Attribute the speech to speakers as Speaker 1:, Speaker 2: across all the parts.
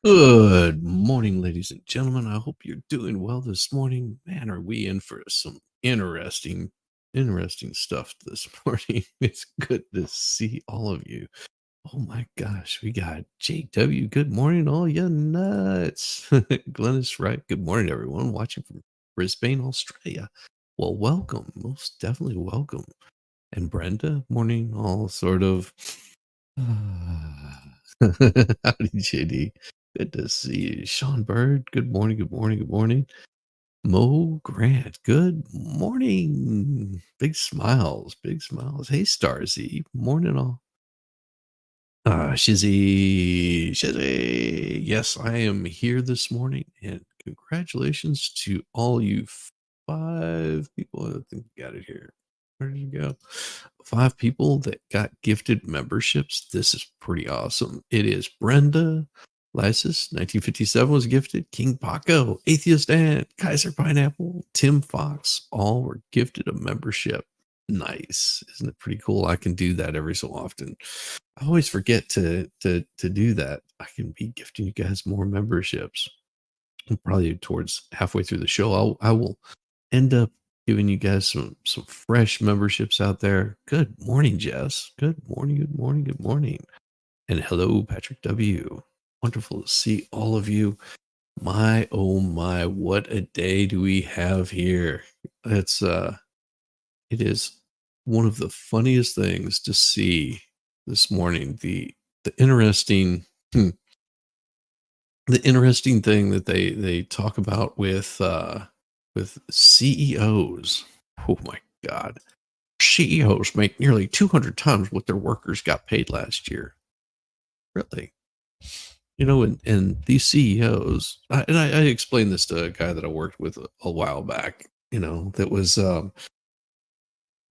Speaker 1: Good morning, ladies and gentlemen. I hope you're doing well this morning. Man, are we in for some interesting stuff this morning. It's good to see all of you. Oh my gosh, we got JW. Good morning, all you nuts. Glennis Wright. Good morning, everyone watching from Brisbane, Australia. Well, welcome. Most definitely welcome. And Brenda, morning, all sort of. Howdy, JD. Good to see you. Sean Bird, good morning, good morning, good morning. Mo Grant, good morning. Big smiles, big smiles. Hey, Starzy, morning all. Shizzy. Yes, I am here this morning, and congratulations to all you five people. I think we got it here. Where did you go? Five people that got gifted memberships. This is pretty awesome. It is Brenda Lysis, 1957 was gifted. King Paco, Atheist Ant, Kaiser Pineapple, Tim Fox, all were gifted a membership. Nice. Isn't it pretty cool? I can do that every so often. I always forget to do that. I can be gifting you guys more memberships. Probably towards halfway through the show, I will end up giving you guys some fresh memberships out there. Good morning, Jess. Good morning, good morning, good morning. And hello, Patrick W. Wonderful to see all of you. My oh my, what a day do we have here. It is one of the funniest things to see this morning. The interesting the interesting thing that they talk about with CEOs. Oh my God. CEOs make nearly 200 times what their workers got paid last year. Really? And these CEOs, I explained this to a guy that I worked with a while back, that was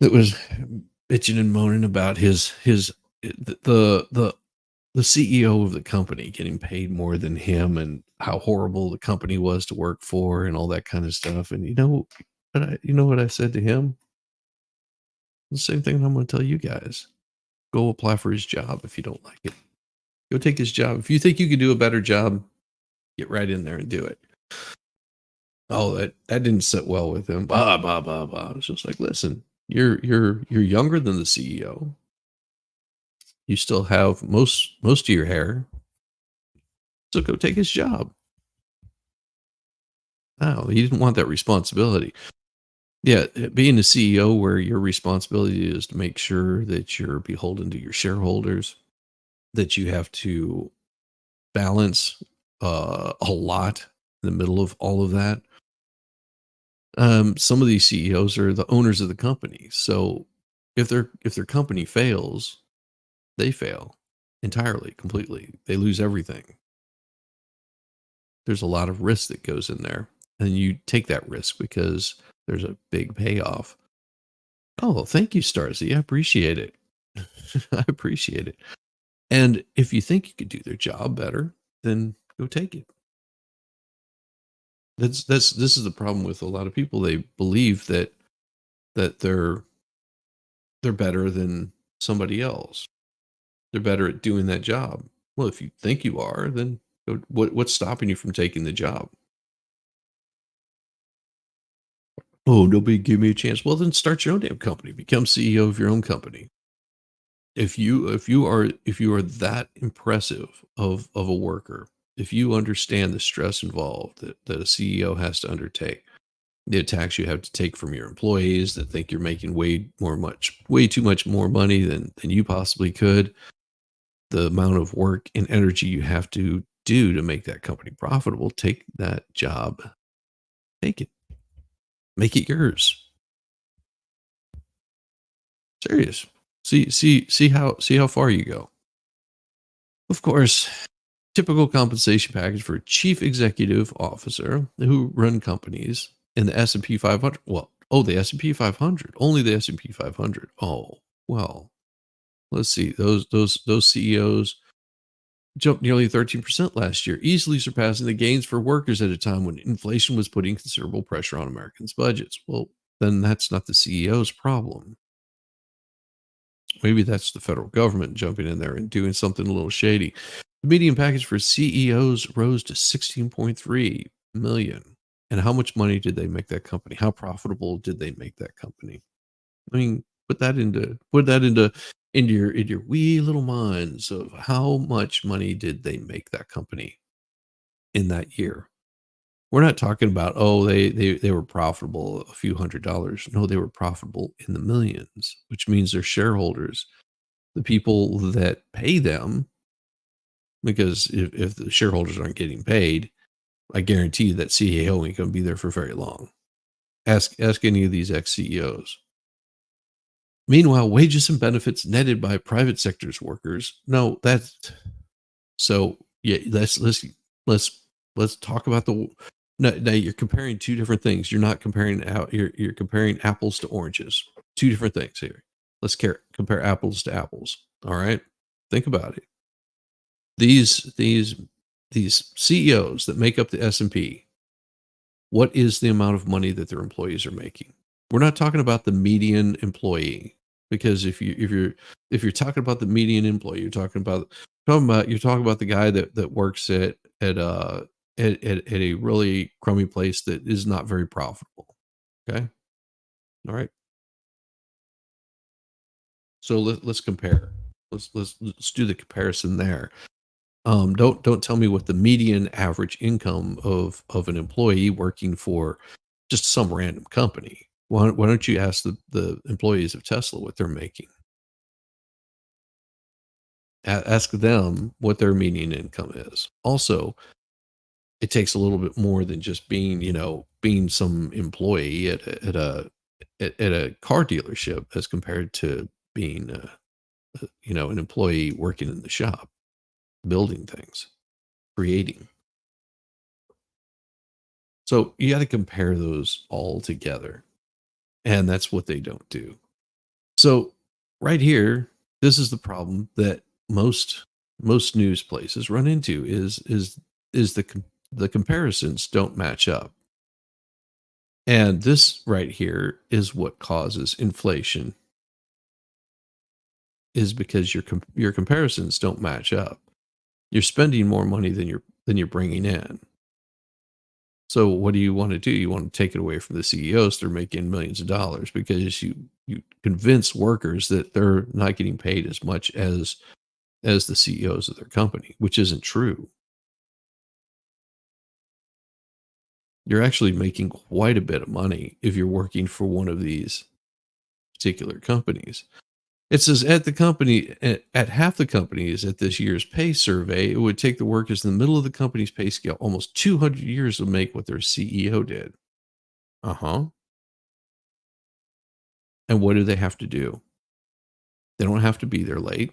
Speaker 1: bitching and moaning about his the the CEO of the company getting paid more than him and how horrible the company was to work for and all that kind of stuff. And you know what I said to him? The same thing I'm going to tell you guys. Go apply for his job if you don't like it. Go take his job. If you think you could do a better job, get right in there and do it. Oh, that didn't sit well with him. Blah blah blah blah. It's just like, listen, you're younger than the CEO. You still have most of your hair, so go take his job. Oh, he didn't want that responsibility. Yeah, being a CEO where your responsibility is to make sure that you're beholden to your shareholders, that you have to balance a lot in the middle of all of that. Some of these CEOs are the owners of the company, so if their company fails, they fail entirely, completely. They lose everything. There's a lot of risk that goes in there, and you take that risk because there's a big payoff. Oh, thank you, Starzy. I appreciate it. I appreciate it. And if you think you could do their job better, then go take it. This is the problem with a lot of people. They believe that they're better than somebody else. They're better at doing that job. Well, if you think you are, then what's stopping you from taking the job? Oh, nobody gave me a chance. Well, then start your own damn company. Become CEO of your own company. If you are that impressive of a worker, if you understand the stress involved that a CEO has to undertake, the attacks you have to take from your employees that think you're making way too much more money than you possibly could, the amount of work and energy you have to do to make that company profitable, take that job, take it, make it yours. Serious. See how far you go. Of course, typical compensation package for a chief executive officer who run companies in the S&P 500. Well, oh, the S&P 500, only the S&P 500. Oh, well, let's see. Those CEOs jumped nearly 13% last year, easily surpassing the gains for workers at a time when inflation was putting considerable pressure on Americans' budgets. Well, then that's not the CEO's problem. Maybe that's the federal government jumping in there and doing something a little shady. The median package for CEOs rose to 16.3 million. And how much money did they make that company? How profitable did they make that company? I mean, put that into your wee little minds of how much money did they make that company in that year. We're not talking about, oh, they were profitable a few $100s. No, they were profitable in the millions, which means their shareholders, the people that pay them, because if the shareholders aren't getting paid, I guarantee you that CEO ain't gonna be there for very long. Ask any of these ex-CEOs. Meanwhile, wages and benefits netted by private sector's workers. No, that's so yeah, let's let's talk about the no, no, you're comparing two different things. You're not comparing out you're comparing apples to oranges. Two different things here. Compare apples to apples. All right. Think about it. These these these CEOs that make up the S&P, what is the amount of money that their employees are making? We're not talking about the median employee, because if you're talking about the median employee, you're talking about the guy that works at a really crummy place that is not very profitable. Okay, all right. So let's compare. Let's do the comparison there. Don't tell me what the median average income of an employee working for just some random company. Why don't you ask the employees of Tesla what they're making? Ask them what their median income is. Also, it takes a little bit more than just being some employee at a car dealership as compared to being an employee working in the shop, building things, creating. So you got to compare those all together. And that's what they don't do. So right here, this is the problem that most news places run into is the comparisons don't match up. And this right here is what causes inflation, is because your comparisons don't match up. You're spending more money than you're bringing in. So what do you want to do? You want to take it away from the CEOs. They're making millions of dollars because you convince workers that they're not getting paid as much as the CEOs of their company, which isn't true. You're actually making quite a bit of money if you're working for one of these particular companies. It says at half the companies at this year's pay survey, it would take the workers in the middle of the company's pay scale almost 200 years to make what their CEO did. Uh-huh. And what do they have to do? They don't have to be there late.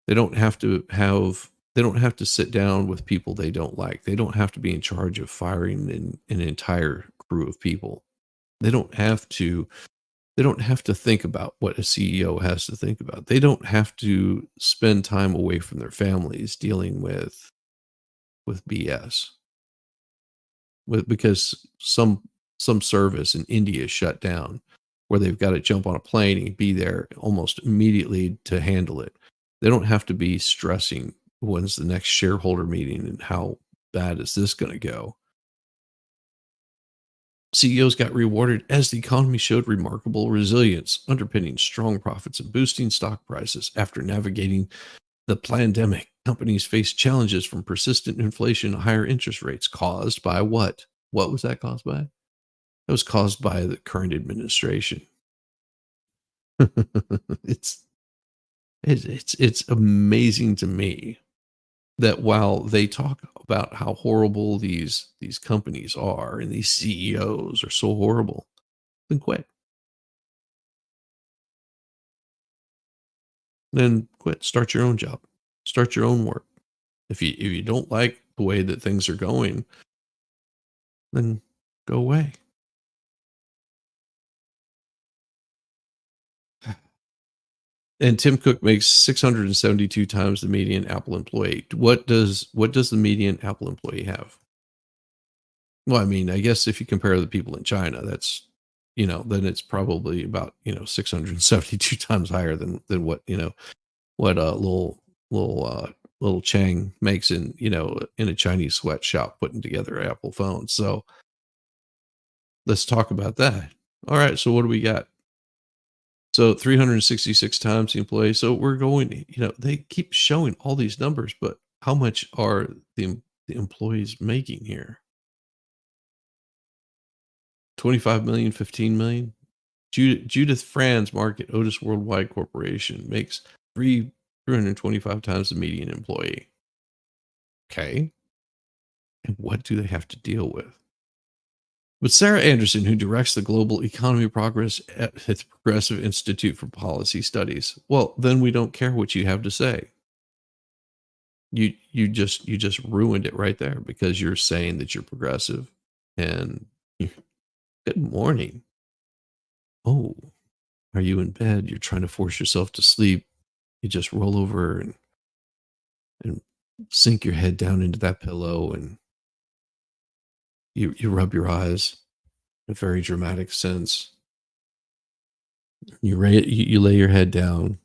Speaker 1: They don't have to sit down with people they don't like. They don't have to be in charge of firing an entire crew of people. They don't have to they don't have to think about what a CEO has to think about. They don't have to spend time away from their families dealing with BS. Because some service in India shut down, where they've got to jump on a plane and be there almost immediately to handle it. They don't have to be stressing when's the next shareholder meeting and how bad is this going to go. CEOs got rewarded as the economy showed remarkable resilience, underpinning strong profits and boosting stock prices. After navigating the pandemic, companies faced challenges from persistent inflation and higher interest rates caused by what? What was that caused by? It was caused by the current administration. it's it's amazing to me that while they talk about how horrible these companies are and these CEOs are so horrible, then quit. Then quit. Start your own job. Start your own work. If you don't like the way that things are going, then go away. And Tim Cook makes 672 times the median Apple employee. What does the median Apple employee have? Well, I mean, I guess if you compare the people in China, that's then it's probably about, 672 times higher than what, what a little Chang makes in a Chinese sweatshop putting together Apple phones. So let's talk about that. All right. So what do we got? So 366 times the employee. So we're going, they keep showing all these numbers, but how much are the employees making here? 25 million, 15 million. Judith Franz Market, Otis Worldwide Corporation makes 325 times the median employee. Okay. And what do they have to deal with? But Sarah Anderson, who directs the Global Economy Progress at the Progressive Institute for Policy Studies, well, then we don't care what you have to say. You just ruined it right there because you're saying that you're progressive. And good morning. Oh, are you in bed? You're trying to force yourself to sleep. You just roll over and sink your head down into that pillow, and you rub your eyes in a very dramatic sense. You lay your head down,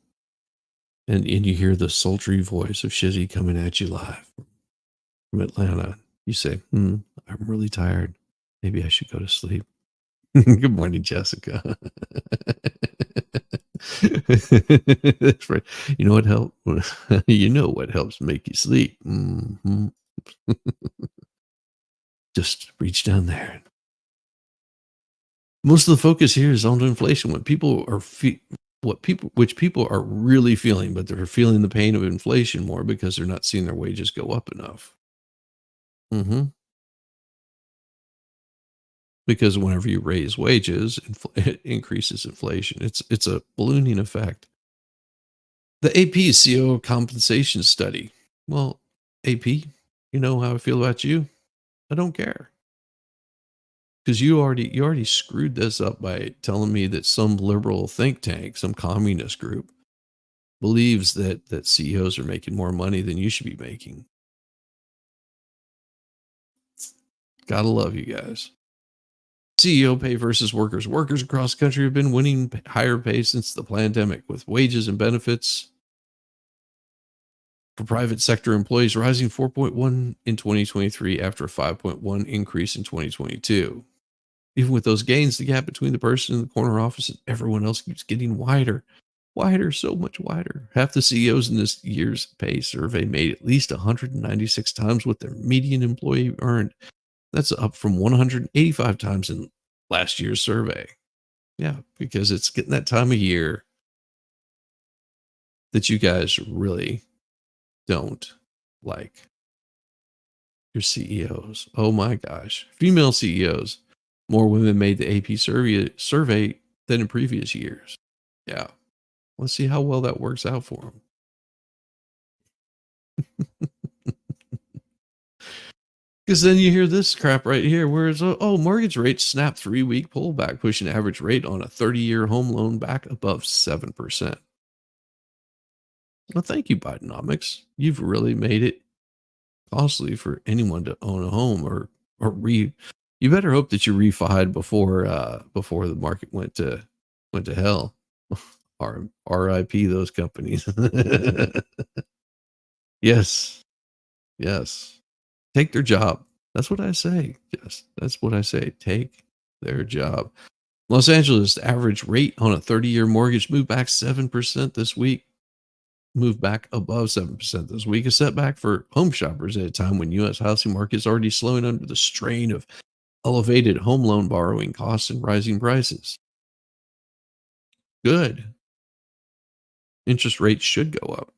Speaker 1: and you hear the sultry voice of Shizzy coming at you live from Atlanta. You say, I'm really tired. Maybe I should go to sleep. Good morning, Jessica. That's right. You know what helps? You know what helps make you sleep. Just reach down there. Most of the focus here is on inflation. Which people are really feeling, but they're feeling the pain of inflation more because they're not seeing their wages go up enough. hmm Because whenever you raise wages, it increases inflation. It's a ballooning effect. The AP CO compensation study. Well, AP, you know how I feel about you. I don't care because you already screwed this up by telling me that some liberal think tank, some communist group, believes that CEOs are making more money than you should be making. Gotta love you guys. CEO pay versus workers. Workers across the country have been winning higher pay since the pandemic, with wages and benefits for private sector employees rising 4.1 in 2023 after a 5.1 increase in 2022. Even with those gains, the gap between the person in the corner office and everyone else keeps getting wider. Wider, so much wider. Half the CEOs in this year's pay survey made at least 196 times what their median employee earned. That's up from 185 times in last year's survey. Yeah, because it's getting that time of year that you guys really don't like your CEOs. Oh my gosh. Female CEOs. More women made the AP survey than in previous years. Yeah. Let's see how well that works out for them. Because then you hear this crap right here, where it's, mortgage rates snap 3-week pullback, pushing average rate on a 30-year home loan back above 7%. Well, thank you, Bidenomics. You've really made it costly for anyone to own a home or you better hope that you refied before the market went to hell. RIP those companies. Yes. Yes. Take their job. That's what I say. Yes. That's what I say. Take their job. Los Angeles average rate on a 30-year mortgage moved back 7% this week. Moved back above 7% this week, a setback for home shoppers at a time when U.S. housing market is already slowing under the strain of elevated home loan borrowing costs and rising prices. Good. Interest rates should go up.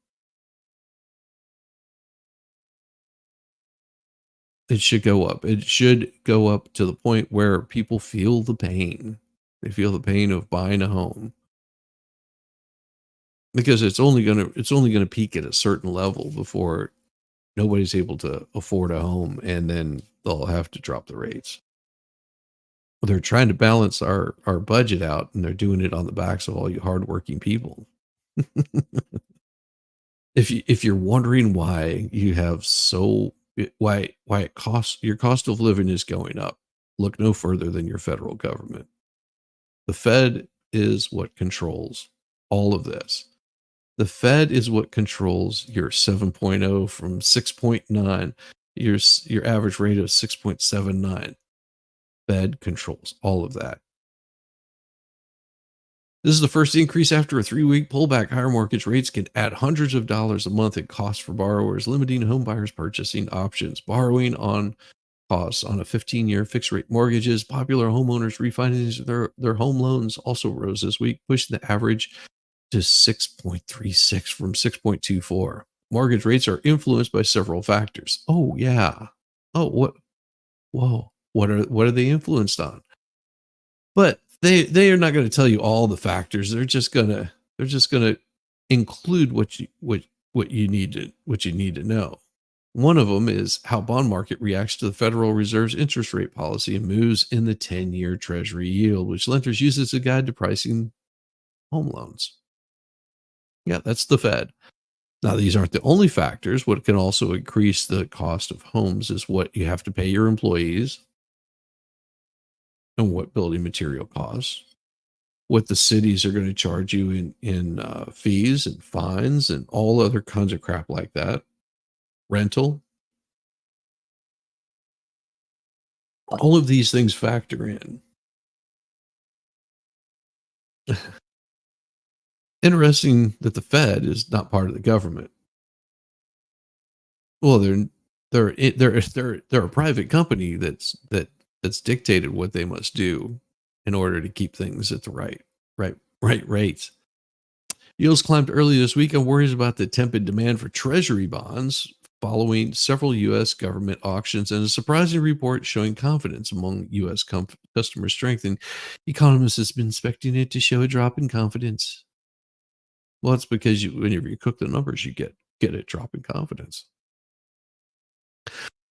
Speaker 1: It should go up. It should go up to the point where people feel the pain. They feel the pain of buying a home because it's only gonna peak at a certain level before nobody's able to afford a home, and then they'll have to drop the rates. They're trying to balance our budget out, and they're doing it on the backs of all you hardworking people. If you're wondering why you have why it costs your cost of living is going up, look no further than your federal government. The Fed is what controls all of this. The Fed is what controls your 7.0 from 6.9, your average rate of 6.79. Fed controls all of that. This is the first increase after a 3-week pullback. Higher mortgage rates can add hundreds of dollars a month in costs for borrowers, limiting homebuyers' purchasing options. Borrowing on costs on a 15-year fixed rate mortgages. Popular homeowners refinancing their home loans also rose this week, pushing the average to 6.36 from 6.24. Mortgage rates are influenced by several factors. Oh yeah. Oh what? Whoa. What are they influenced on? But they are not going to tell you all the factors. They're just gonna include what you need to know. One of them is how bond market reacts to the Federal Reserve's interest rate policy and moves in the 10-year Treasury yield, which lenders use as a guide to pricing home loans. Yeah, that's the Fed. Now, these aren't the only factors. What can also increase the cost of homes is what you have to pay your employees and what building material costs, what the cities are going to charge you in fees and fines and all other kinds of crap like that. Rental, all of these things factor in. Interesting that the Fed is not part of the government. Well, they're a private company that's dictated what they must do in order to keep things at the right rates. Yields climbed early this week on worries about the tepid demand for treasury bonds following several U.S. government auctions and a surprising report showing confidence among U.S. customers strengthening. Economists have been expecting it to show a drop in confidence. Well, it's because whenever you cook the numbers, you get a drop in confidence.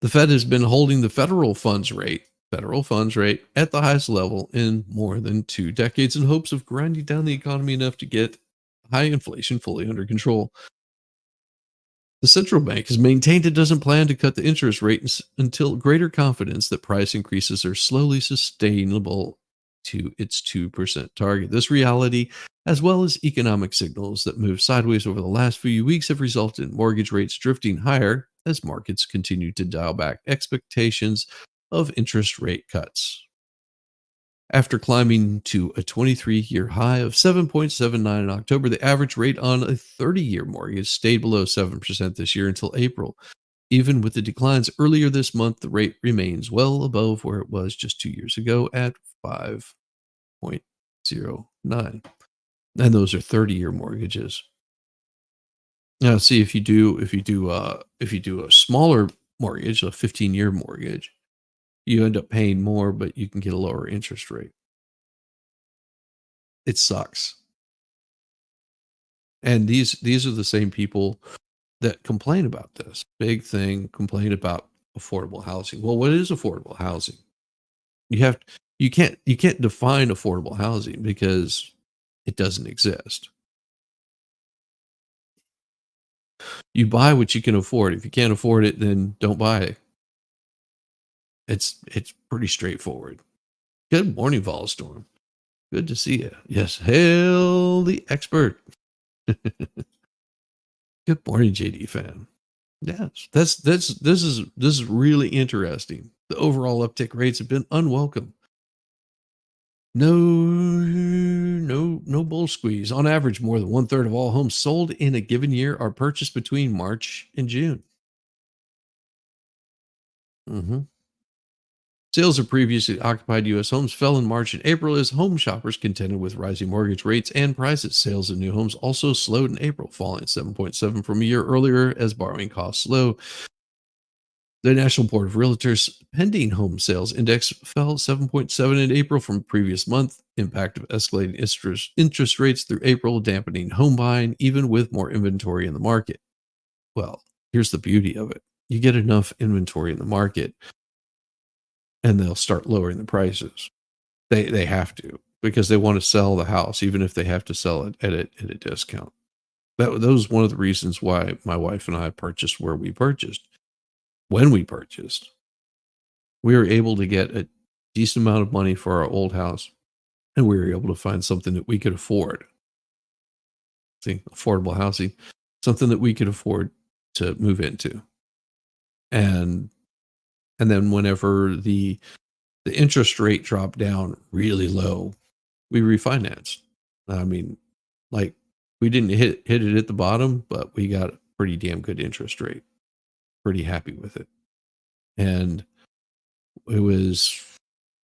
Speaker 1: The Fed has been holding the federal funds rate at the highest level in more than 2 decades in hopes of grinding down the economy enough to get high inflation fully under control. The central bank has maintained it doesn't plan to cut the interest rate until greater confidence that price increases are slowly sustainable to its 2% target. This reality, as well as economic signals that moved sideways over the last few weeks, have resulted in mortgage rates drifting higher as markets continue to dial back expectations of interest rate cuts. After climbing to a 23-year high of 7.79 in October, the average rate on a 30-year mortgage stayed below 7% this year until April. Even with the declines earlier this month, the rate remains well above where it was just 2 years ago at 5.09. And those are 30-year mortgages. Now, see if you do a smaller mortgage, a 15-year mortgage, you end up paying more, but you can get a lower interest rate. It sucks. And these are the same people that complain about this. Big thing, complain about affordable housing. Well, what is affordable housing? You have you can't define affordable housing because it doesn't exist. You buy what you can afford. If you can't afford it, then don't buy it. It's pretty straightforward. Good morning, Volstorm. Good to see you. Yes, hail the expert. Good morning, JD fan. Yes, this is really interesting. The overall uptick rates have been unwelcome. No bull squeeze. On average, more than one third of all homes sold in a given year are purchased between March and June. hmm Sales of previously occupied U.S. homes fell in March and April as home shoppers contended with rising mortgage rates and prices. Sales of new homes also slowed in April, falling 7.7 from a year earlier as borrowing costs slow. The National Board of Realtors pending home sales index fell 7.7 in April from previous month. Impact of escalating interest rates through April dampening home buying, even with more inventory in the market. Well, here's the beauty of it. You get enough inventory in the market and they'll start lowering the prices. They have to because they want to sell the house, even if they have to sell it at a discount. That was one of the reasons why my wife and I purchased where we purchased. When we purchased, we were able to get a decent amount of money for our old house and we were able to find something that we could afford. See, affordable housing, something that we could afford to move into. And and then whenever the interest rate dropped down really low, we refinanced. I mean, like we didn't hit it at the bottom, but we got a pretty damn good interest rate. Pretty happy with it. And it was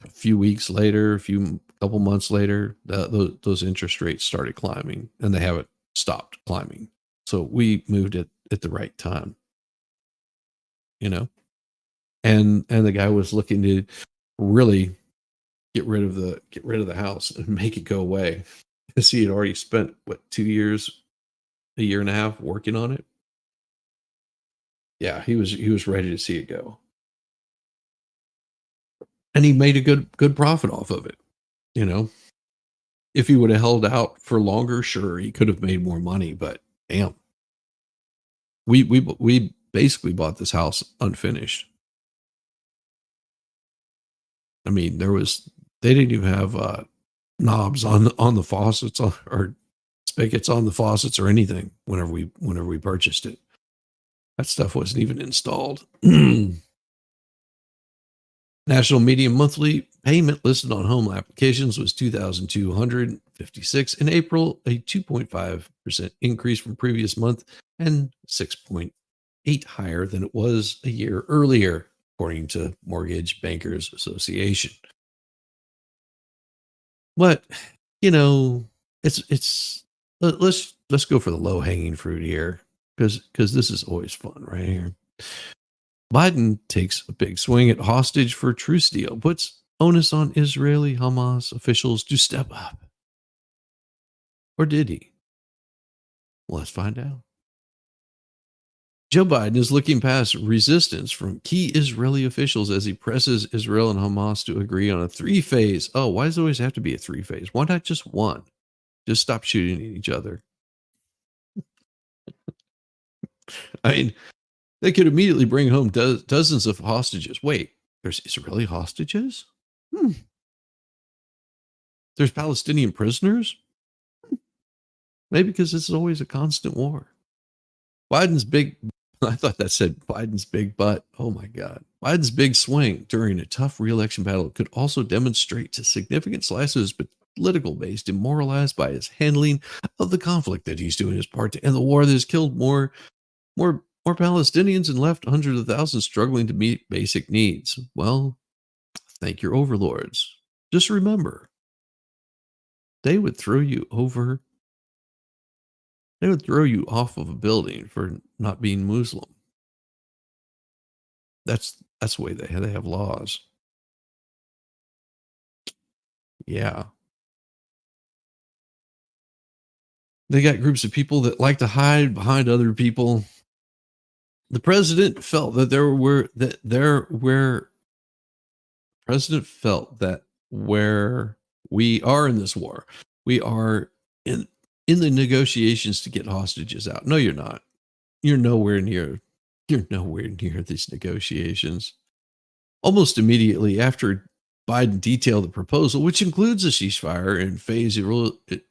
Speaker 1: a few weeks later, a few couple months later, those interest rates started climbing, and they haven't stopped climbing. So we moved it at the right time, you know. And the guy was looking to really get rid of the house and make it go away, because he had already spent what 2 years, a year and a half working on it. Yeah, he was ready to see it go, and he made a good profit off of it. You know, if he would have held out for longer, sure, he could have made more money. But damn, we basically bought this house unfinished. I mean, they didn't even have knobs on the faucets or spigots on the faucets or anything whenever we purchased it. That stuff wasn't even installed. National median monthly payment listed on home applications was 2,256 in April, a 2.5% increase from previous month and 6.8 higher than it was a year earlier, according to Mortgage Bankers Association. But, you know, it's let's go for the low hanging fruit here, because this is always fun right here. Biden takes a big swing at hostage for truce deal, puts onus on Israeli Hamas officials to step up. Or did he? Well, let's find out. Joe Biden is looking past resistance from key Israeli officials as he presses Israel and Hamas to agree on a three-phase. Oh, why does it always have to be a three-phase? Why not just one? Just stop shooting at each other. I mean, they could immediately bring home dozens of hostages. Wait, there's Israeli hostages? Hmm. There's Palestinian prisoners? Maybe because it's always a constant war. Biden's big, I thought that said Biden's big butt. Oh my God. Biden's big swing during a tough reelection battle could also demonstrate to significant slices of political base demoralized by his handling of the conflict that he's doing his part to end the war that has killed more Palestinians and left hundreds of thousands struggling to meet basic needs. Well, thank your overlords. Just remember, they would throw you over. They would throw you off of a building for not being Muslim. That's the way they have laws. Yeah. They got groups of people that like to hide behind other people. The president felt that where we are in this war, we are in in the negotiations to get hostages out. No, you're not. You're nowhere near you're nowhere near these negotiations. Almost immediately after Biden detailed the proposal, which includes a ceasefire and phase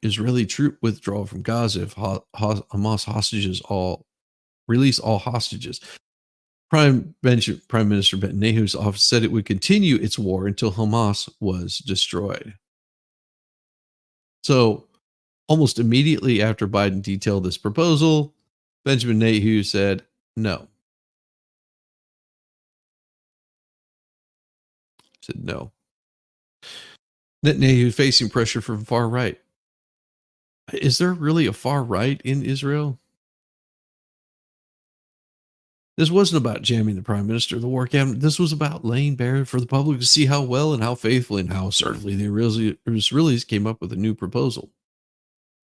Speaker 1: Israeli troop withdrawal from Gaza if Hamas hostages all release all hostages. Prime Minister Netanyahu's office said it would continue its war until Hamas was destroyed. So, almost immediately after Biden detailed this proposal, Benjamin Netanyahu said no. Said no. Netanyahu facing pressure from far right. Is there really a far right in Israel? This wasn't about jamming the prime minister of the war cabinet. This was about laying bare for the public to see how well and how faithfully and how assertively the Israelis came up with a new proposal.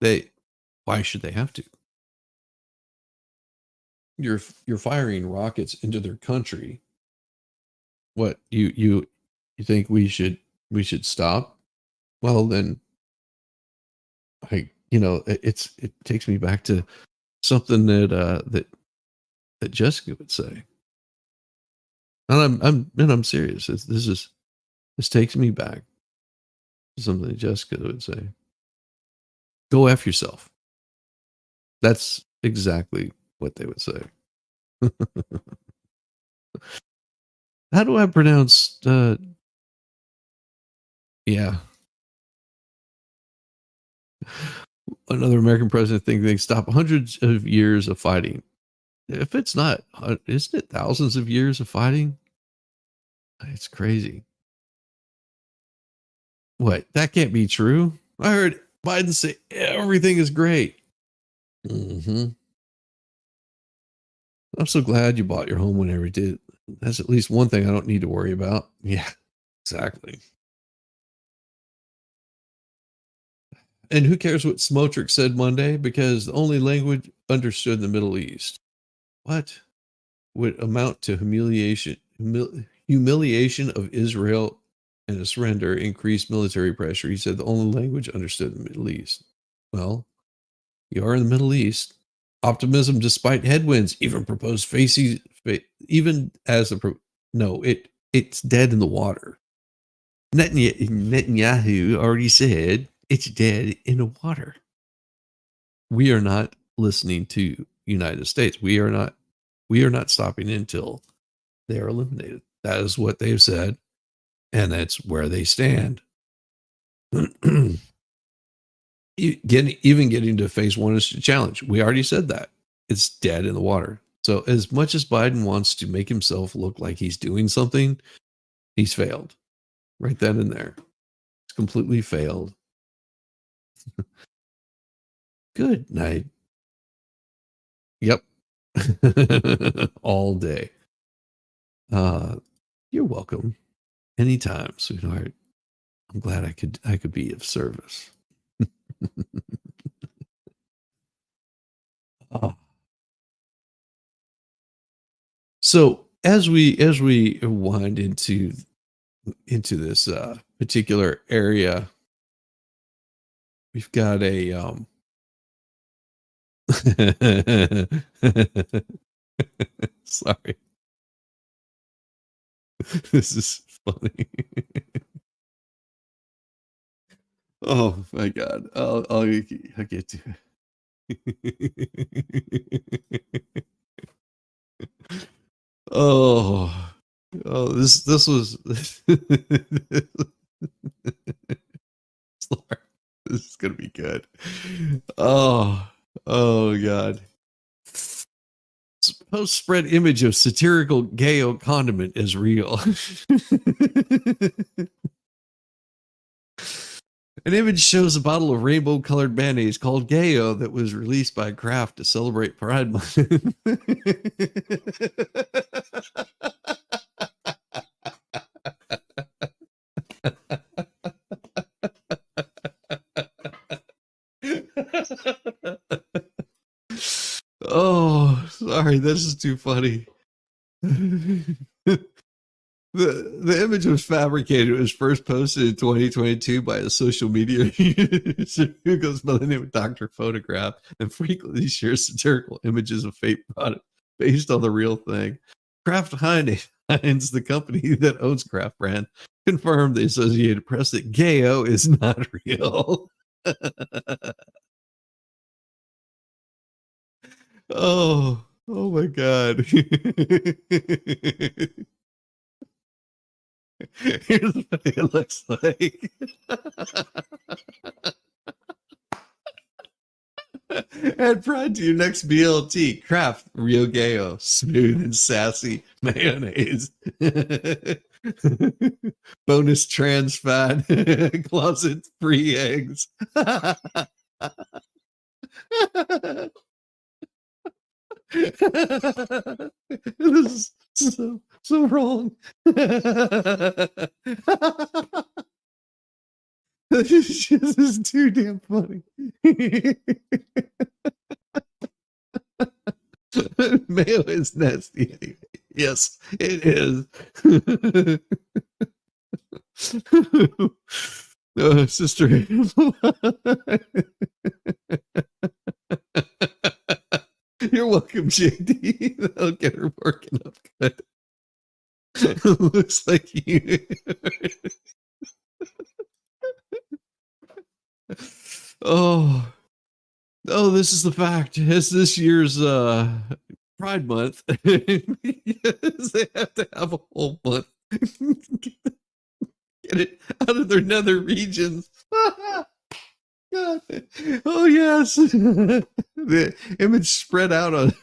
Speaker 1: Why should they have to? You're firing rockets into their country. What you think we should stop? Well, then, it takes me back to something that Jessica would say, and I'm serious. This takes me back something Jessica would say. Go F yourself. That's exactly what they would say. How do I pronounce, yeah, another American president think they stop hundreds of years of fighting. If it's not, isn't it thousands of years of fighting? It's crazy. What? That can't be true. I heard Biden say everything is great. Mhm. I'm so glad you bought your home whenever you did. That's at least one thing I don't need to worry about. Yeah, exactly. And who cares what Smotrich said Monday? Because the only language understood in the Middle East. What would amount to humiliation of Israel and a surrender, increased military pressure? He said the only language understood in the Middle East. Well, you are in the Middle East. Optimism despite headwinds, even proposed faces, even as the no, it's dead in the water. Netanyahu already said it's dead in the water. We are not listening to United States. We are not stopping until they are eliminated. That is what they've said, and that's where they stand. Getting to phase one is a challenge. We already said that. It's dead in the water. So as much as Biden wants to make himself look like he's doing something, he's failed. Right then and there. It's completely failed. Good night. Yep. All day. Uh, you're welcome. Anytime, sweetheart. I'm glad I could be of service. Uh, so as we wind into this particular area, we've got a sorry. This is funny. Oh my god. I'll get to it. Oh. Oh, this was Sorry. This is gonna be good. Oh, oh god. Post spread image of satirical gayo condiment is real. An image shows a bottle of rainbow colored mayonnaise called Gayo that was released by Kraft to celebrate Pride Month. Oh, sorry, this is too funny. The image was fabricated. It was first posted in 2022 by a social media user who goes by the name of Dr. Photograph and frequently shares satirical images of fake products based on the real thing. Kraft Heinz, the company that owns Kraft brand, confirmed the Associated Press that Gayo is not real. Oh my God. Here's what it looks like. Add pride to your next BLT. Kraft Rio Gayo. Smooth and sassy mayonnaise. Bonus trans fat. Closet free eggs. This is so wrong. This is too damn funny. Mayo is nasty anyway. Yes, it is. Sister. You're welcome, JD. That'll get her working up good. Looks like you. this is the fact. It's this year's Pride Month. Yes, they have to have a whole month. Get it out of their nether regions. God. Oh yes. The image spread out on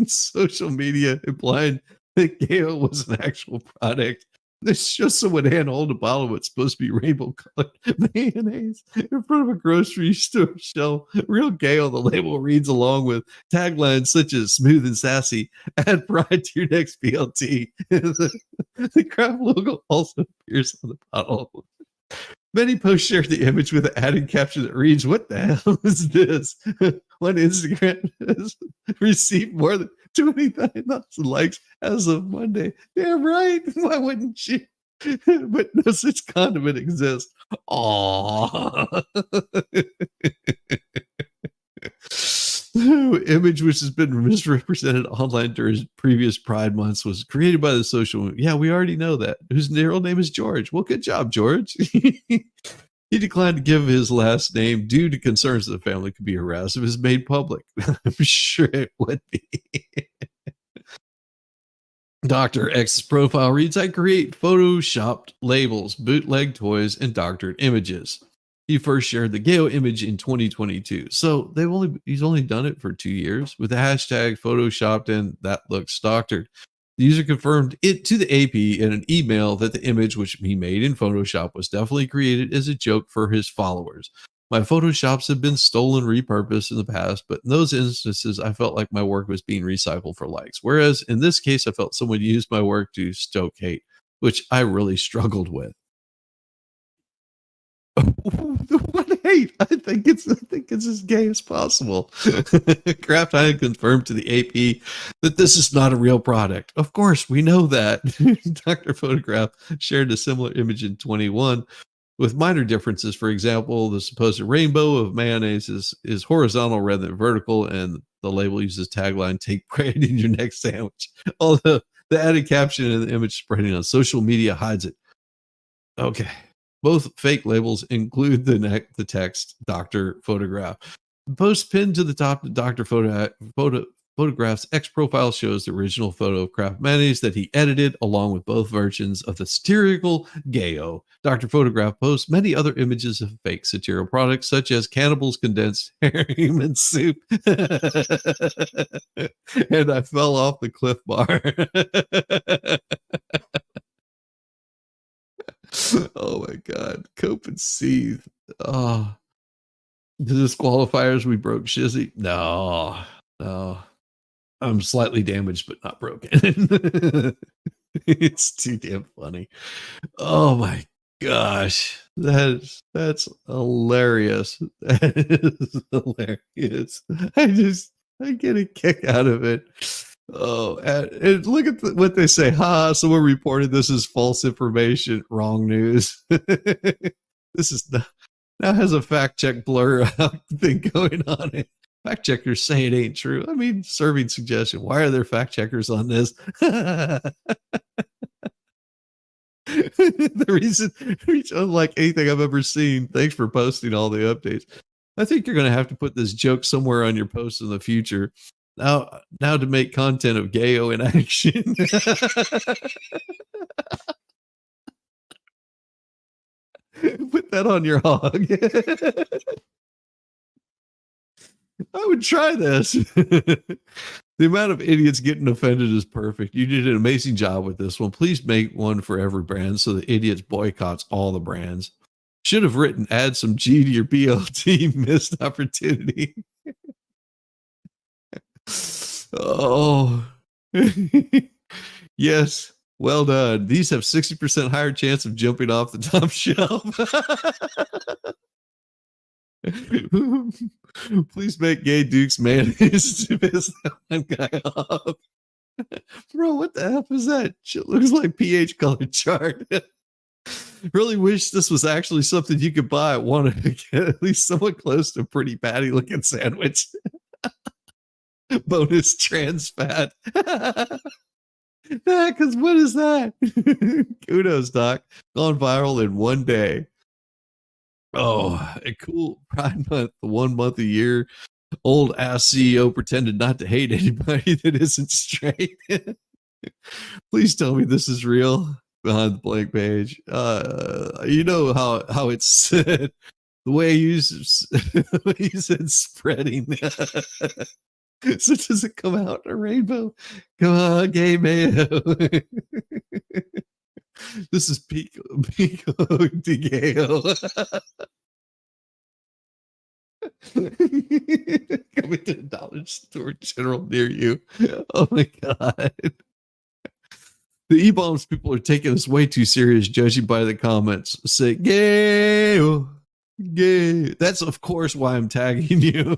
Speaker 1: social media implying that Gale was an actual product. It's just someone handhold a bottle of what's supposed to be rainbow colored mayonnaise in front of a grocery store shelf. Real Gale, the label reads along with taglines such as smooth and sassy, add pride to your next BLT. The Kraft logo also appears on the bottle. Many posts share the image with an added caption that reads, "What the hell is this?" One Instagram has received more than 29,000 likes as of Monday. Damn right. Why wouldn't you? But no such condiment exists. Aww. Image which has been misrepresented online during previous Pride months was created by the social. Yeah, we already know that. Whose real name is George. Well, good job, George. He declined to give his last name due to concerns that the family could be harassed if it was made public. I'm sure it would be. Dr. X's profile reads, I create photoshopped labels, bootleg toys, and doctored images. He first shared the Gale image in 2022. So he's only done it for 2 years with the hashtag photoshopped and that looks doctored. The user confirmed it to the AP in an email that the image, which he made in Photoshop, was definitely created as a joke for his followers. My Photoshops have been stolen, repurposed in the past, but in those instances, I felt like my work was being recycled for likes. Whereas in this case, I felt someone used my work to stoke hate, which I really struggled with. What hate? I think it's as gay as possible. Kraft Heinz confirmed to the AP that this is not a real product. Of course, we know that. Dr. Photograph shared a similar image in 21 with minor differences. For example, the supposed rainbow of mayonnaise is horizontal rather than vertical, and the label uses tagline, take pride in your next sandwich. Although the added caption in the image spreading on social media hides it. Okay. Both fake labels include the text Dr. Photograph. The post pinned to the top of Dr. Photograph's X profile shows the original photo of Kraft mayonnaise that he edited along with both versions of the satirical Gayo. Dr. Photograph posts many other images of fake satirical products such as Cannibal's condensed human soup. And I fell off the cliff bar. Oh my God. Cope and seethe. Oh, the disqualifiers we broke Shizzy. No, no. I'm slightly damaged, but not broken. It's too damn funny. Oh my gosh. That's hilarious. That is hilarious. I get a kick out of it. Oh, and look at what they say. Ha, someone reported this is false information, wrong news. This is now has a fact check blur out thing going on. Fact checkers say it ain't true. I mean, serving suggestion. Why are there fact checkers on this? The reason, unlike anything I've ever seen. Thanks for posting all the updates. I think you're going to have to put this joke somewhere on your posts in the future. Now to make content of Gayo in action. Put that on your hog. I would try this. The amount of idiots getting offended is perfect. You did an amazing job with this one. Please make one for every brand so the idiots boycotts all the brands. Should have written add some G to your BLT missed opportunity. Oh. Yes. Well done. These have 60% higher chance of jumping off the top shelf. Please make Gay Duke's mayonnaise to piss that one guy off. Bro, what the F is that? Shit looks like pH color chart. Really wish this was actually something you could buy. I want to get at least somewhat close to a pretty patty looking sandwich. Bonus trans fat. Because what is that? Kudos, Doc. Gone viral in one day. Oh, a cool Pride Month, the 1 month a year. Old ass CEO pretended not to hate anybody that isn't straight. Please tell me this is real behind the blank page. You know how it's said, the way you said spreading. So does it come out in a rainbow? Come on, gay mayo. This is Pico de Gale. Coming to a dollar store general near you. Oh my god. The E-bombs people are taking this way too serious, judging by the comments. Say gay, gay. That's of course why I'm tagging you.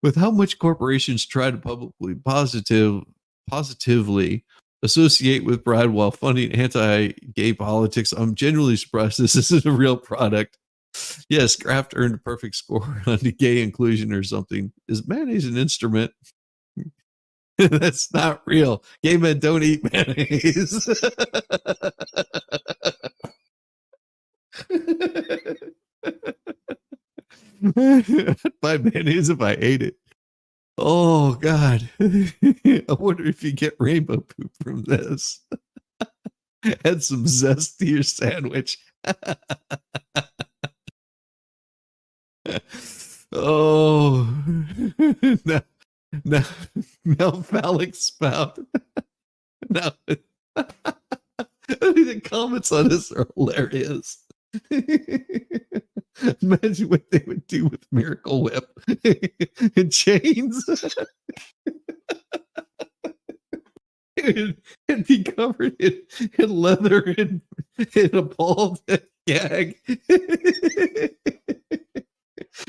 Speaker 1: With how much corporations try to publicly positively associate with Brad while funding anti-gay politics, I'm genuinely surprised this isn't a real product. Yes, Kraft earned a perfect score on the gay inclusion or something. Is mayonnaise an instrument? That's not real. Gay men don't eat mayonnaise. I'd buy mayonnaise if I ate it. Oh God. I wonder if you get rainbow poop from this. Add some zest to your sandwich. Oh, now, now, now phallic spout. Now, the comments on this are hilarious. Imagine what they would do with Miracle Whip and chains. It'd be covered in leather and in a ball gag.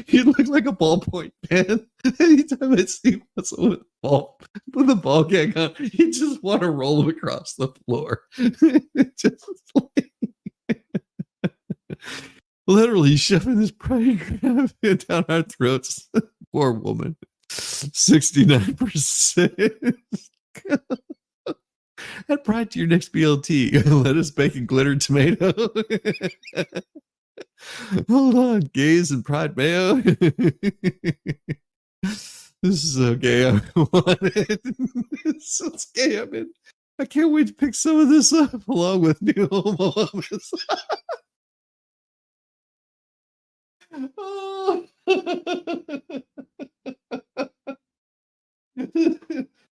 Speaker 1: You look like a ballpoint pen. Anytime I see someone with a ball gag on, you just want to roll them across the floor. Just like, literally shoving this pride grab down our throats. Poor woman. 69%. Add pride to your next BLT. Lettuce, bacon, glitter, tomato. Hold on, gays and pride mayo. This is so gay. I want it. So it's gay. I can't wait to pick some of this up along with new homo hummus. Oh.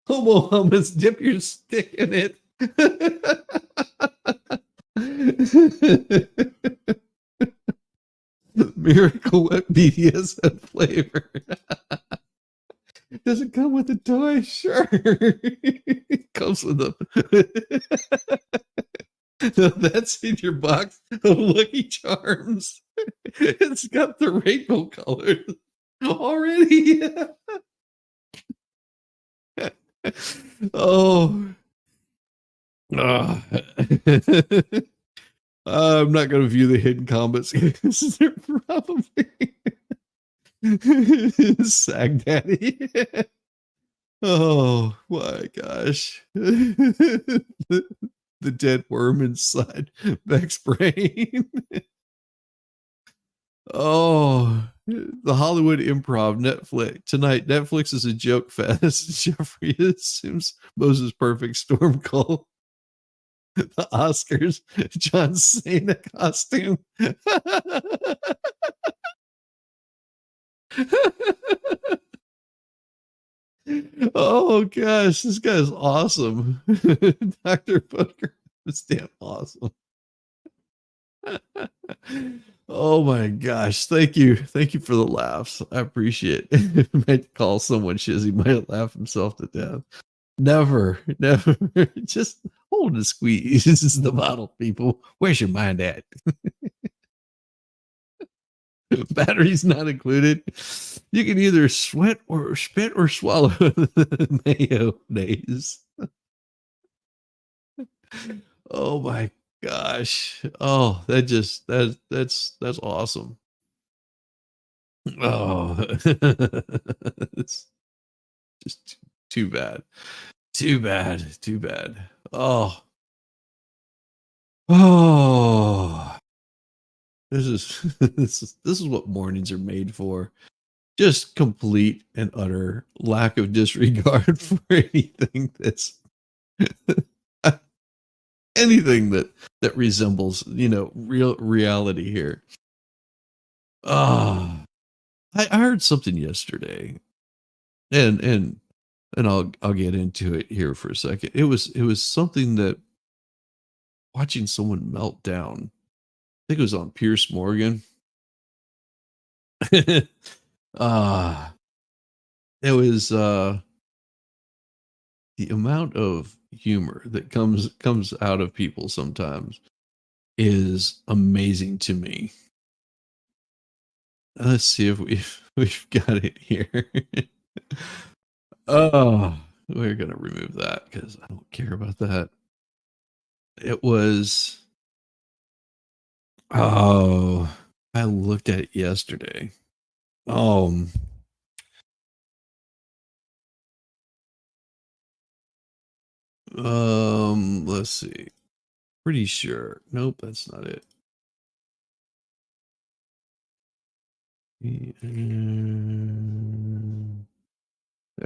Speaker 1: Homo hummus, dip your stick in it. Miracle Whip BDSM flavor. Does it come with a toy? Sure. It comes with a. No, that's in your box of Lucky Charms. It's got the rainbow colors already. Oh. I'm not going to view the hidden comments. They're probably Sag Daddy. Oh my gosh. The dead worm inside Beck's brain. Oh, the Hollywood Improv Netflix tonight. Netflix is a joke fest. Jeffrey assumes Moses Perfect Storm Call. The Oscars, John Cena costume. Oh gosh, this guy's awesome. Dr. Booker is damn awesome. Oh my gosh, thank you. Thank you for the laughs. I appreciate it. Might call someone shizzy, might laugh himself to death. Never, never. Just hold and squeeze. This is the bottle, people. Where's your mind at? Batteries not included. You can either sweat or spit or swallow the mayonnaise. Oh my gosh. Oh, that's awesome. Oh, it's just too bad. Too bad. Too bad. Oh. Oh. This is this is what mornings are made for. just complete and utter lack of disregard for anything that's anything that resembles, real reality here. I heard something yesterday, and I'll get into it here for a second. It was something that watching someone melt down. I think it was on Pierce Morgan. Ah, it was the amount of humor that comes out of people sometimes is amazing to me. Let's see if we've got it here. Oh, we're gonna remove that because I don't care about that. It was I looked at it yesterday. Let's see. Pretty sure. Nope, that's not it. There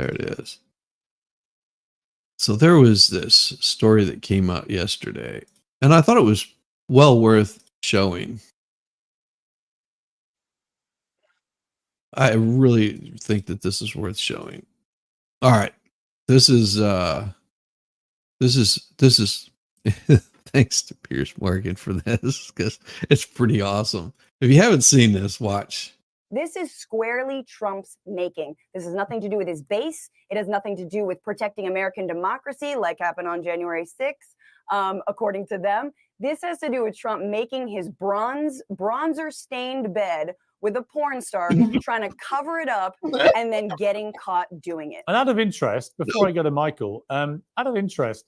Speaker 1: it is. So there was this story that came out yesterday, and I thought it was well worth showing. I really think that this is worth showing. All right. This is thanks to Pierce Morgan for this, because it's pretty awesome. If you haven't seen this, watch.
Speaker 2: This is squarely Trump's making. This has nothing to do with his base. It has nothing to do with protecting American democracy, like happened on January 6th, according to them. This has to do with Trump making his bronzer-stained bed with a porn star, trying to cover it up, and then getting caught doing it.
Speaker 3: And out of interest, before I go to Michael, out of interest,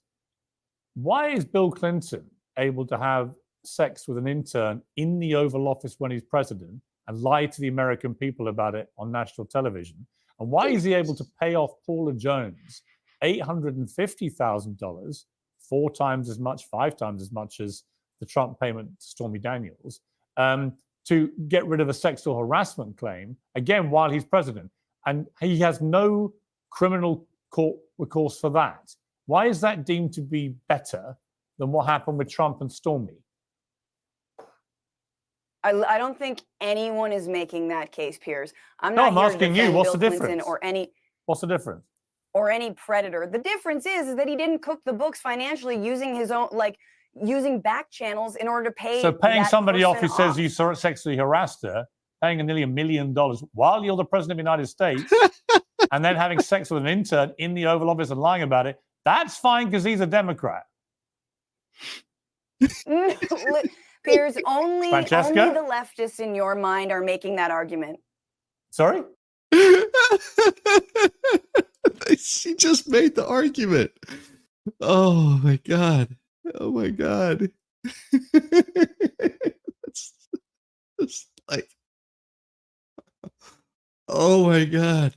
Speaker 3: why is Bill Clinton able to have sex with an intern in the Oval Office when he's president and lie to the American people about it on national television? And why is he able to pay off Paula Jones $850,000, 4 times as much, 5 times as much as the Trump payment to Stormy Daniels, to get rid of a sexual harassment claim, again, while he's president? And he has no criminal court recourse for that. Why is that deemed to be better than what happened with Trump and Stormy?
Speaker 2: I don't think anyone is making that case, Piers.
Speaker 3: I'm asking you, what's the difference? What's the difference?
Speaker 2: Or any predator. The difference is that he didn't cook the books financially using his own, using back channels in order to pay.
Speaker 3: So paying somebody off who says you sexually harassed her, paying nearly $1 million while you're the president of the United States, and then having sex with an intern in the Oval Office and lying about it, that's fine because he's a Democrat.
Speaker 2: Piers, only the leftists in your mind are making that argument.
Speaker 3: Sorry?
Speaker 1: She just made the argument. Oh my God. Oh my God. it's like, oh my God.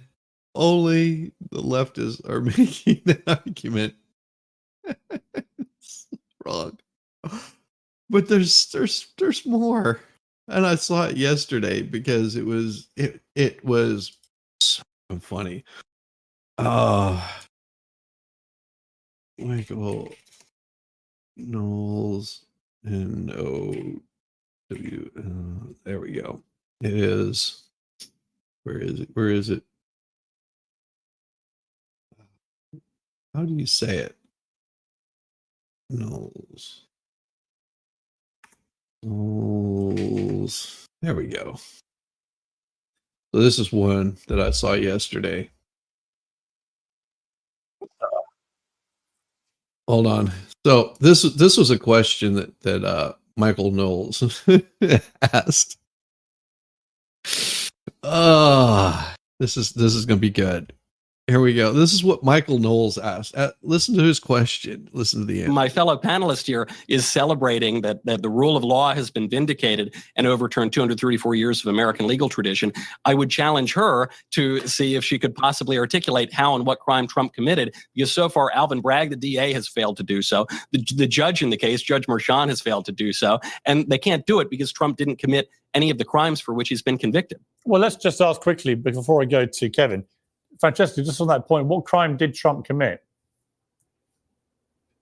Speaker 1: Only the leftists are making that argument. It's wrong. But there's more. And I saw it yesterday because it was so funny. Michael Knowles and O.W. There we go. It is. Where is it? How do you say it? Knowles. There we go. So this is one that I saw yesterday. Hold on. So this was a question that Michael Knowles asked. This is going to be good. Here we go. This is what Michael Knowles asked. Listen to his question. Listen to the answer.
Speaker 4: My fellow panelist here is celebrating that the rule of law has been vindicated and overturned 234 years of American legal tradition. I would challenge her to see if she could possibly articulate how and what crime Trump committed, because so far Alvin Bragg, the DA, has failed to do so. The judge in the case, Judge Merchan, has failed to do so. And they can't do it because Trump didn't commit any of the crimes for which he's been convicted.
Speaker 3: Well, let's just ask quickly before I go to Kevin. Francesca, just on that point, what crime did Trump commit?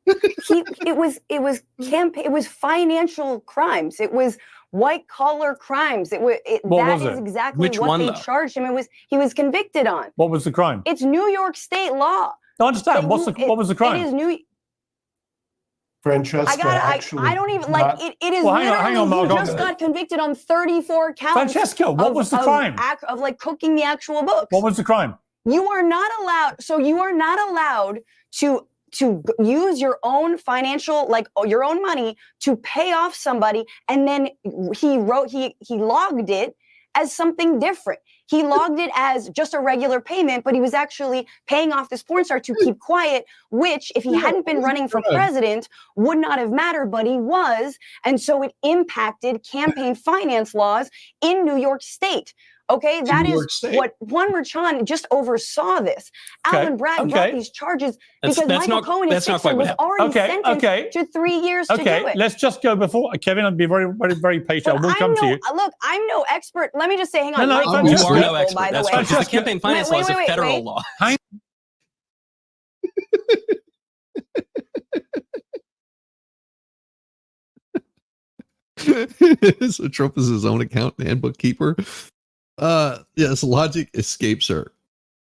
Speaker 2: It was financial crimes. It was white collar crimes. That is exactly
Speaker 4: Which
Speaker 2: what
Speaker 4: one,
Speaker 2: they
Speaker 4: though?
Speaker 2: charged him. He was convicted on.
Speaker 3: What was the crime?
Speaker 2: It's New York State law.
Speaker 3: I understand. What was the crime?
Speaker 2: It is New.
Speaker 5: Francesca,
Speaker 2: I don't even like it. It is
Speaker 3: Well,
Speaker 2: literally
Speaker 3: hang on, Mark,
Speaker 2: he just got convicted on 34 counts.
Speaker 3: Francesca, what was the crime?
Speaker 2: Of like cooking the actual books.
Speaker 3: What was the crime?
Speaker 2: You are not allowed. So you are not allowed to use your own financial, like your own money to pay off somebody. And then he logged it as something different. He logged it as just a regular payment, but he was actually paying off this porn star to keep quiet, which if he hadn't been running for president would not have mattered, but he was. And so it impacted campaign finance laws in New York State. Okay, that is what Juan Merchan just oversaw this. Alan Bragg brought these charges because Michael Cohen in Sixer was already sentenced to 3 years to do it.
Speaker 3: Let's just go before Kevin. I'll be very, very, very patient. We'll come to you.
Speaker 2: Look, I'm no expert. Let me just say, hang on.
Speaker 3: No,
Speaker 4: you are no expert. That's right. The campaign finance law is a federal law.
Speaker 1: So Trump is his own accountant and bookkeeper. Yes, logic escapes her.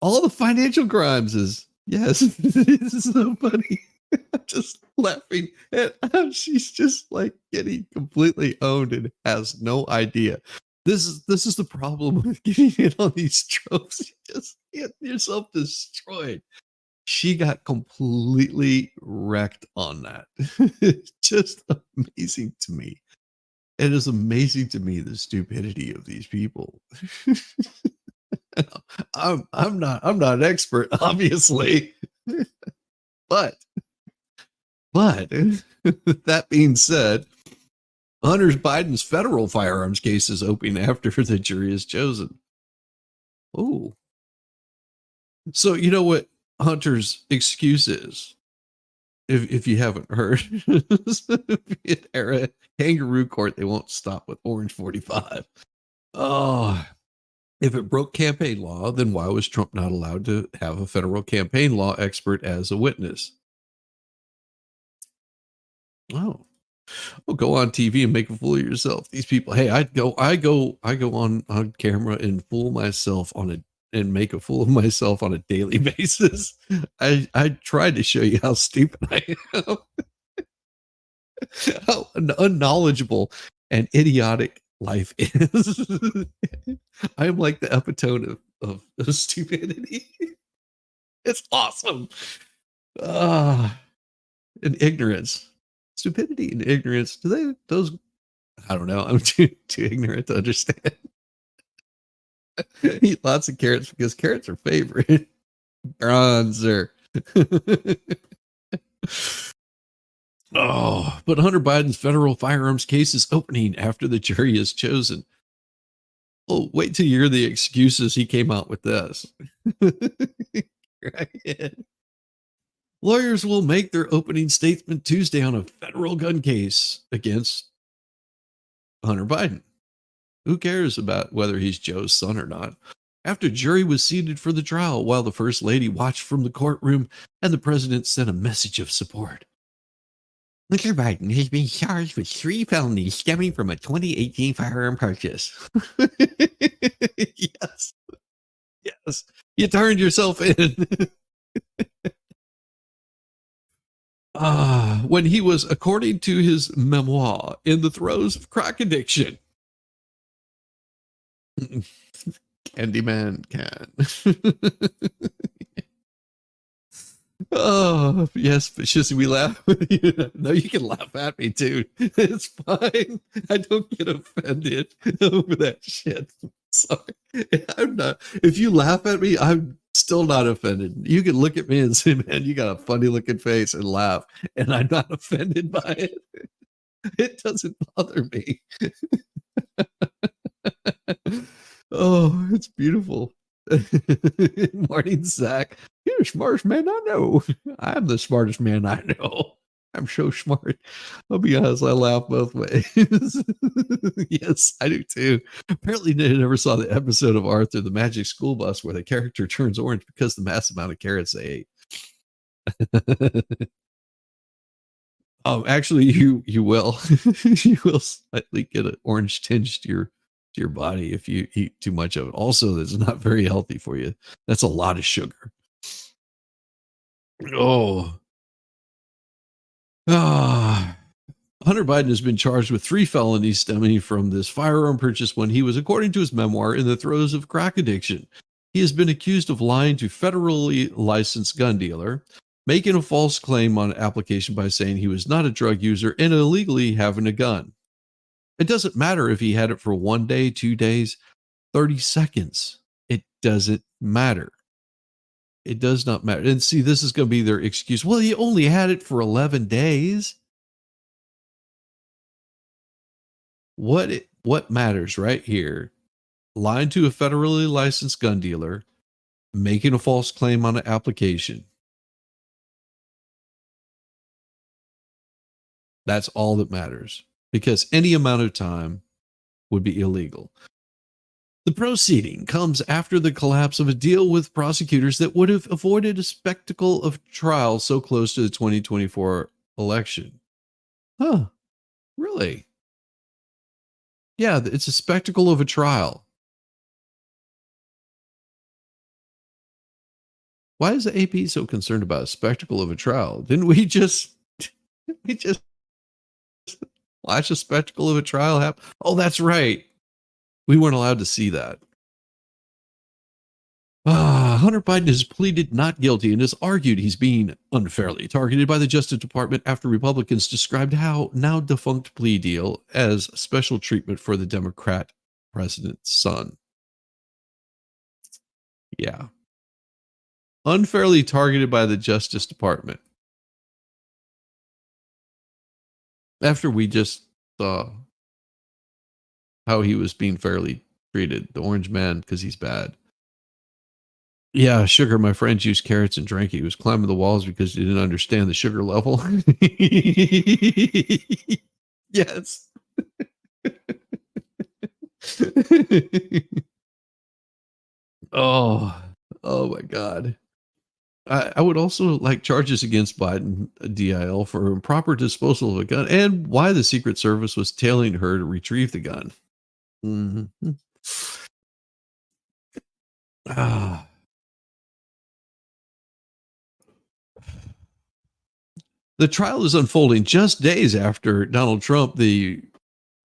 Speaker 1: All the financial crimes is yes. This is so funny. I'm just laughing at how she's just like getting completely owned and has no idea. This is the problem with getting in on these tropes. You just get yourself destroyed. She got completely wrecked on that. It's just amazing to me. It is amazing to me the stupidity of these people. I'm not an expert, obviously, but that being said, Hunter Biden's federal firearms case is open after the jury is chosen. Oh, so you know what Hunter's excuse is? If you haven't heard, era kangaroo court, they won't stop with Orange 45. Oh, if it broke campaign law, then why was Trump not allowed to have a federal campaign law expert as a witness? Oh, well, go on TV and make a fool of yourself. These people, hey, I go on camera and fool myself and make a fool of myself on a daily basis. I tried to show you how stupid I am, how unknowledgeable and idiotic life is. I am like the epitome of stupidity. It's awesome. And ignorance. Stupidity and ignorance. I don't know. I'm too ignorant to understand. Eat lots of carrots because carrots are favorite. Bronzer. Oh, but Hunter Biden's federal firearms case is opening after the jury is chosen. Oh, wait till you hear the excuses he came out with this. Lawyers will make their opening statement Tuesday on a federal gun case against Hunter Biden. Who cares about whether he's Joe's son or not? After jury was seated for the trial while the First Lady watched from the courtroom and the president sent a message of support. Mr. Biden has been charged with 3 felonies stemming from a 2018 firearm purchase. Yes. You turned yourself in. When he was, according to his memoir, in the throes of crack addiction. Candyman can. Oh, yes, but just we laugh. No, you can laugh at me too. It's fine. I don't get offended over that shit. Sorry. I'm not. If you laugh at me, I'm still not offended. You can look at me and say, man, you got a funny looking face and laugh, and I'm not offended by it. It doesn't bother me. Oh, it's beautiful. Morning, Zach. You're the smartest man I know. I'm the smartest man I know. I'm so smart. I'll be honest, I laugh both ways. Yes, I do too. Apparently, they never saw the episode of Arthur the Magic School Bus where the character turns orange because the massive amount of carrots they ate. Actually, you will you will slightly get an orange tinge to your body if you eat too much of it. Also, that's not very healthy for you. That's a lot of sugar. Oh, Hunter Biden has been charged with 3 felonies stemming from this firearm purchase when he was, according to his memoir, in the throes of crack addiction. He has been accused of lying to federally licensed gun dealer, making a false claim on application by saying he was not a drug user and illegally having a gun. It doesn't matter if he had it for 1 day, 2 days, 30 seconds. It doesn't matter. It does not matter. And see, this is going to be their excuse. Well, he only had it for 11 days. What matters right here? Lying to a federally licensed gun dealer, making a false claim on an application. That's all that matters, because any amount of time would be illegal. The proceeding comes after the collapse of a deal with prosecutors that would have avoided a spectacle of trial so close to the 2024 election. Huh, really? Yeah, it's a spectacle of a trial. Why is the AP so concerned about a spectacle of a trial? Didn't we just watch a spectacle of a trial happen? Oh, that's right. We weren't allowed to see that. Hunter Biden has pleaded not guilty and has argued he's being unfairly targeted by the Justice Department after Republicans described how now defunct plea deal as special treatment for the Democrat president's son. Yeah. Unfairly targeted by the Justice Department. After we just saw how he was being fairly treated, the orange man, because he's bad. Yeah, sugar. My friend used carrots and drank it. He was climbing the walls because he didn't understand the sugar level. Yes. Oh my God. I would also like charges against Biden, DIL, for improper disposal of a gun and why the Secret Service was tailing her to retrieve the gun. Mm-hmm. The trial is unfolding just days after Donald Trump, the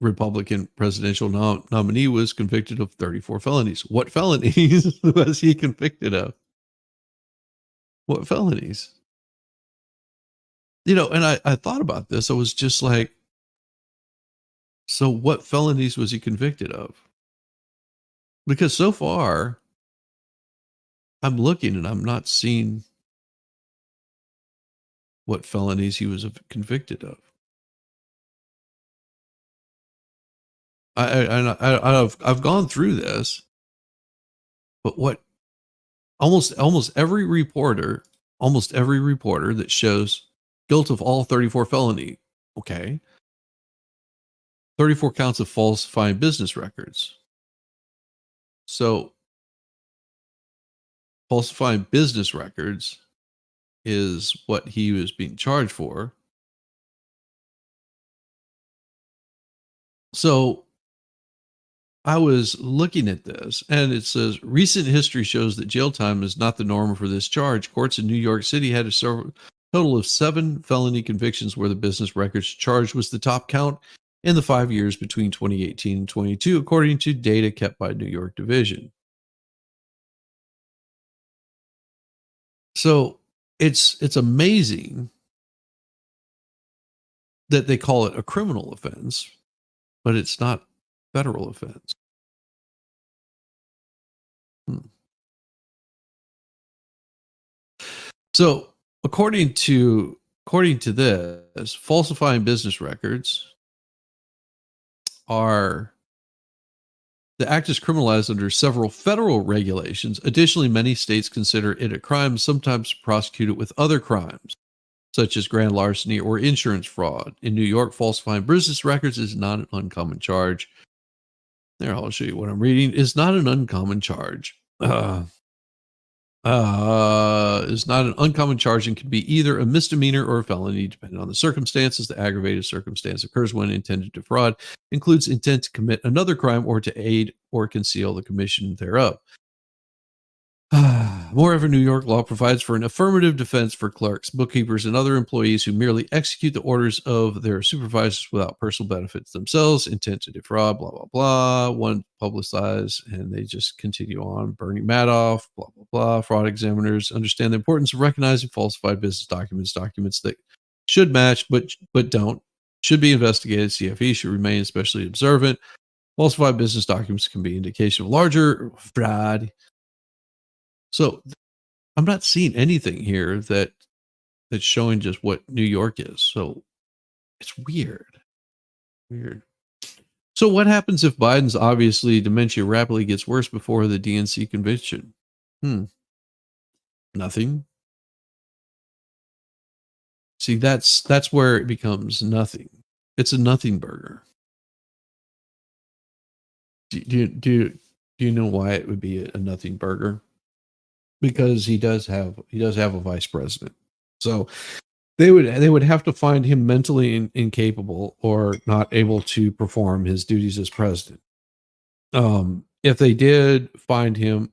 Speaker 1: Republican presidential nominee, was convicted of 34 felonies. What felonies was he convicted of? What felonies? You know, and I thought about this. I was just like, so what felonies was he convicted of? Because so far, I'm looking and I'm not seeing what felonies he was convicted of. I've gone through this, but what almost every reporter that shows guilt of all 34 felony, okay, 34 counts of falsifying business records. So falsifying business records is what he was being charged for. So I was looking at this and it says recent history shows that jail time is not the norm for this charge. Courts in New York City had a total of 7 felony convictions where the business records charge was the top count in the 5 years between 2018 and 22, according to data kept by New York Division. So it's amazing that they call it a criminal offense, but it's not federal offense. So according to this, falsifying business records are the act is criminalized under several federal regulations. Additionally, many states consider it a crime, sometimes prosecute it with other crimes. such as grand larceny or insurance fraud. In New York, falsifying business records is not an uncommon charge. There, I'll show you what I'm reading. Is not an uncommon charge. Is not an uncommon charge and can be either a misdemeanor or a felony, depending on the circumstances. The aggravated circumstance occurs when intent to defraud includes intent to commit another crime or to aid or conceal the commission thereof. Moreover, New York law provides for an affirmative defense for clerks, bookkeepers, and other employees who merely execute the orders of their supervisors without personal benefits themselves, intent to defraud, blah, blah, blah. One publicized, and they just continue on. Bernie Madoff, blah, blah, blah. Fraud examiners understand the importance of recognizing falsified business documents that should match but don't, should be investigated. CFE should remain especially observant. Falsified business documents can be indication of larger fraud. So I'm not seeing anything here that's showing just what New York is. So it's weird. So what happens if Biden's obviously dementia rapidly gets worse before the DNC convention? Nothing. See, that's where it becomes nothing. It's a nothing burger. Do you know why it would be a nothing burger? Because he does have a vice president. So they would have to find him mentally incapable or not able to perform his duties as president. If they did find him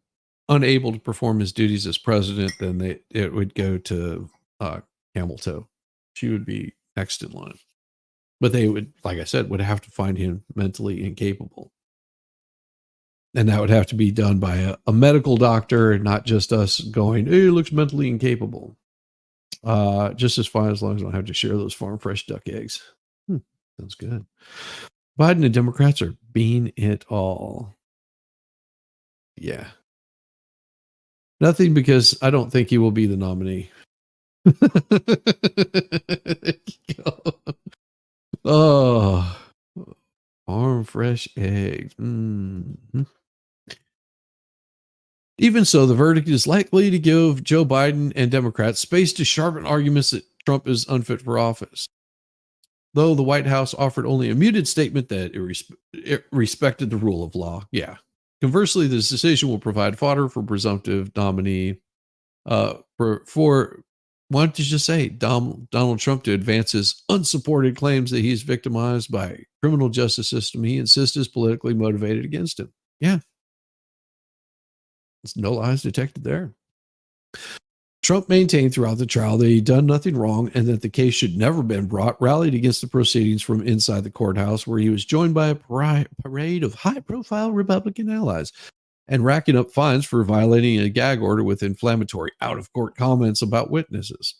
Speaker 1: unable to perform his duties as president, then it would go to Camel Toe. She would be next in line. But they would, like I said, would have to find him mentally incapable. And that would have to be done by a medical doctor, not just us going, hey, he looks mentally incapable. Just as fine as long as I don't have to share those farm fresh duck eggs. Sounds good. Biden and Democrats are being it all. Yeah. Nothing, because I don't think he will be the nominee. Oh, farm fresh eggs. Mm-hmm. Even so, the verdict is likely to give Joe Biden and Democrats space to sharpen arguments that Trump is unfit for office. Though the White House offered only a muted statement that it respected the rule of law. Yeah. Conversely, this decision will provide fodder for presumptive nominee for why don't you just say Donald Trump to advance his unsupported claims that he's victimized by criminal justice system he insists is politically motivated against him. Yeah. There's no lies detected there. Trump maintained throughout the trial that he'd done nothing wrong and that the case should never have been brought, rallied against the proceedings from inside the courthouse, where he was joined by a parade of high-profile Republican allies and racking up fines for violating a gag order with inflammatory out-of-court comments about witnesses.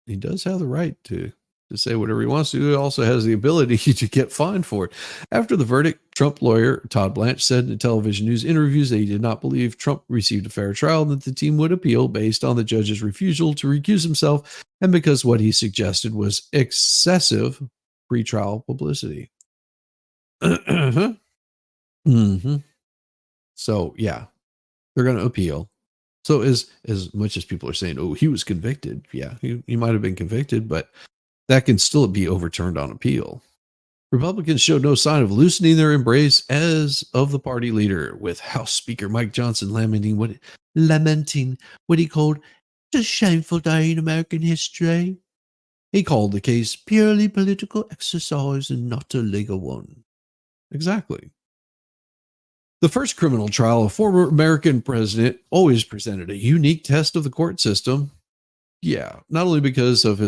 Speaker 1: He does have the right to say whatever he wants to. He also has the ability to get fined for it. After the verdict, Trump lawyer Todd Blanche said in television news interviews that he did not believe Trump received a fair trial and that the team would appeal based on the judge's refusal to recuse himself and because what he suggested was excessive pretrial publicity. Mm-hmm. So, yeah, they're going to appeal. So as much as people are saying, oh, he was convicted. Yeah, he might have been convicted, but that can still be overturned on appeal. Republicans showed no sign of loosening their embrace as of the party leader, with House Speaker Mike Johnson lamenting what he called a shameful day in American history. He called the case purely political exercise and not a legal one. Exactly. The first criminal trial of a former American president always presented a unique test of the court system. Yeah, not only because of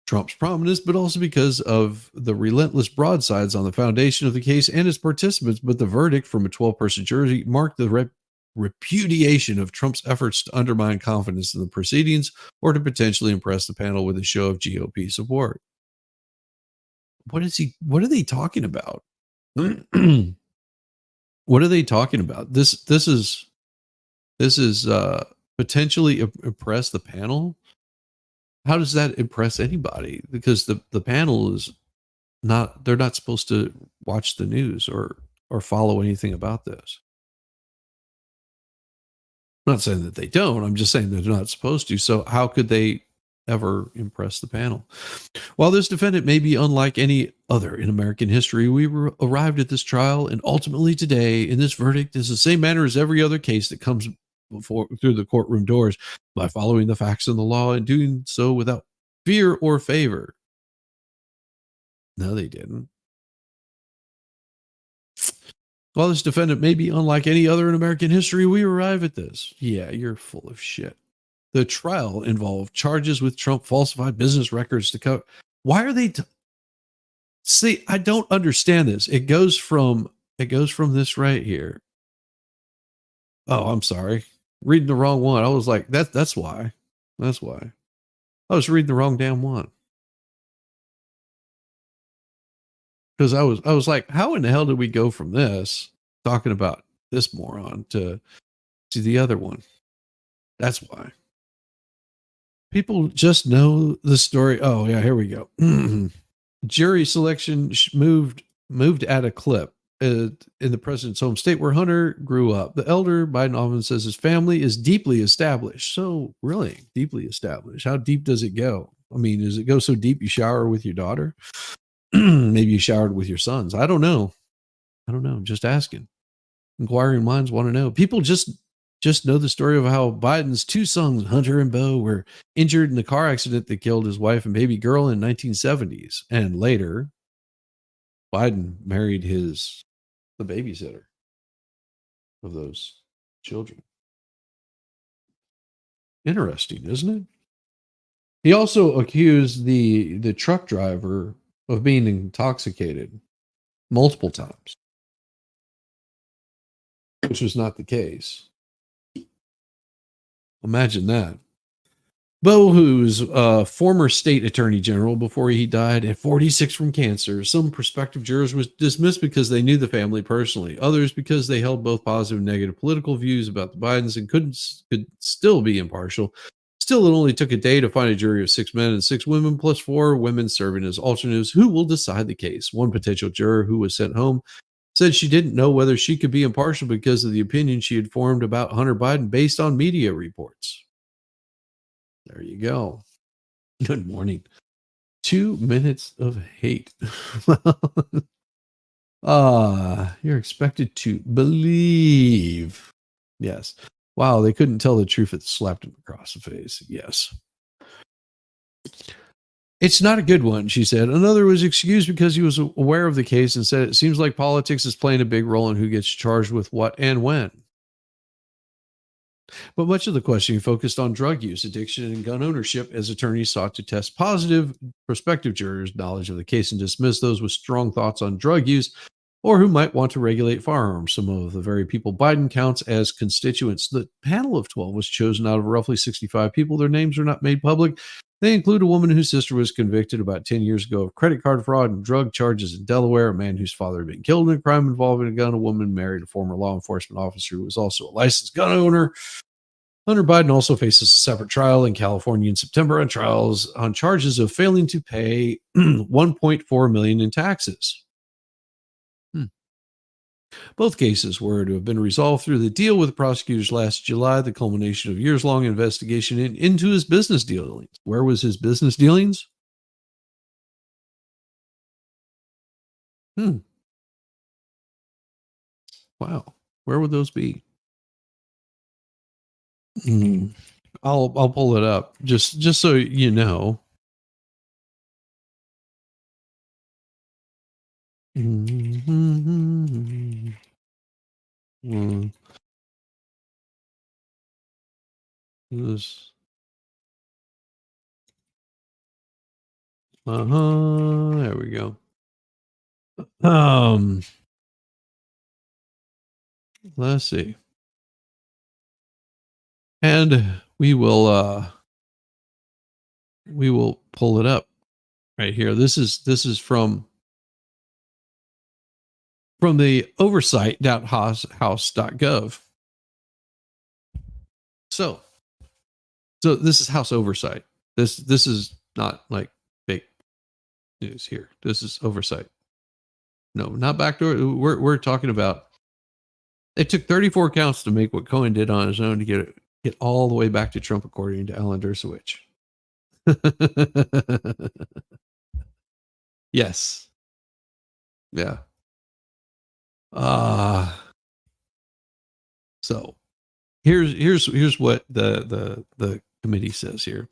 Speaker 1: Trump's prominence, but also because of the relentless broadsides on the foundation of the case and its participants. But the verdict from a 12-person jury marked the repudiation of Trump's efforts to undermine confidence in the proceedings or to potentially impress the panel with a show of GOP support. What are they talking about? What are they talking about? This is potentially impress the panel. How does that impress anybody? Because the panel is they're not supposed to watch the news or follow anything about this. I'm not saying that they don't. I'm just saying they're not supposed to. So how could they ever impress the panel? While this defendant may be unlike any other in American history, we arrived at this trial, and ultimately today, in this verdict, is the same manner as every other case that comes through the courtroom doors, by following the facts and the law and doing so without fear or favor. No, they didn't. While this defendant may be unlike any other in American history, we arrive at this. Yeah, you're full of shit. The trial involved charges with Trump falsified business records to cover. Why are they? See, I don't understand this. It goes from this right here. Oh, I'm sorry. Reading the wrong one. I was like, that's why. That's why. I was reading the wrong damn one. Because I was like, how in the hell did we go from this talking about this moron to the other one? That's why. People just know the story. Oh yeah, here we go. Jury selection moved at a clip in the president's home state where Hunter grew up. The elder Biden often says his family is deeply established. So really, deeply established. How deep does it go? I mean, does it go so deep you shower with your daughter? Maybe you showered with your sons. I don't know. I'm just asking. Inquiring minds want to know. People just know the story of how Biden's two sons, Hunter and Beau, were injured in the car accident that killed his wife and baby girl in 1970s. And later, Biden married the babysitter of those children. Interesting, isn't it? He also accused the truck driver of being intoxicated multiple times, which was not the case. Imagine that. Beau, who's a former state attorney general before he died at 46 from cancer, some prospective jurors was dismissed because they knew the family personally. Others because they held both positive and negative political views about the Bidens and could still be impartial. Still, it only took a day to find a jury of 6 men and 6 women, plus 4 women serving as alternates who will decide the case. One potential juror who was sent home said she didn't know whether she could be impartial because of the opinion she had formed about Hunter Biden based on media reports. There you go. Good morning. 2 minutes of hate. You're expected to believe. Yes. Wow, they couldn't tell the truth. It slapped him across the face. Yes. It's not a good one, she said. Another was excused because he was aware of the case and said it seems like politics is playing a big role in who gets charged with what and when. But much of the questioning focused on drug use, addiction, and gun ownership as attorneys sought to test positive prospective jurors' knowledge of the case and dismiss those with strong thoughts on drug use or who might want to regulate firearms, some of the very people Biden counts as constituents. The panel of 12 was chosen out of roughly 65 people. Their names are not made public. They include a woman whose sister was convicted about 10 years ago of credit card fraud and drug charges in Delaware, a man whose father had been killed in a crime involving a gun, a woman married a former law enforcement officer who was also a licensed gun owner. Hunter Biden also faces a separate trial in California in September on charges of failing to pay $1.4 million in taxes. Both cases were to have been resolved through the deal with the prosecutors last July, the culmination of years-long investigation into his business dealings. Where was his business dealings? Wow. Where would those be? I'll pull it up just so you know. This. There we go. Let's see. And we will pull it up right here. This is from the oversight.house.gov. So this is House Oversight. This is not like fake news here. This is oversight. No, not backdoor. We're talking about It took 34 counts to make what Cohen did on his own to get all the way back to Trump, according to Alan Dershowitz. Yes. Yeah. So here's what the committee says here.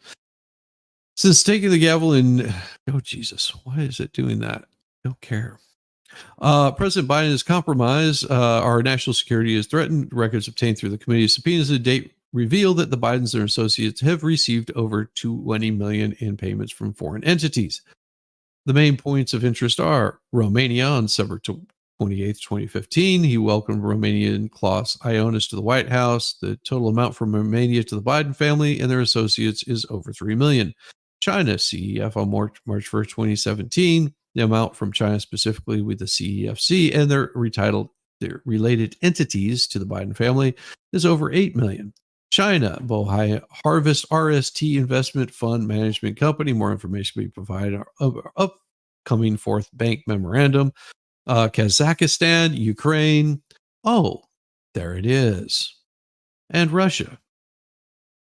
Speaker 1: Since taking the gavel in, oh Jesus, why is it doing that? I don't care. President Biden has compromised our national security, is threatened. Records obtained through the committee's subpoenas to date reveal that the Bidens and their associates have received over $20 million in payments from foreign entities. The main points of interest are Romania on December 28th, 2015. He welcomed Romanian Klaus Ioannis to the White House. The total amount from Romania to the Biden family and their associates is over $3 million. China, CEF on March 1st, 2017. The amount from China specifically with the CEFC and their related entities to the Biden family is over $8 million. China, Bohai Harvest RST Investment Fund Management Company. More information will be provided of upcoming fourth bank memorandum. Kazakhstan, Ukraine. Oh, there it is. And Russia.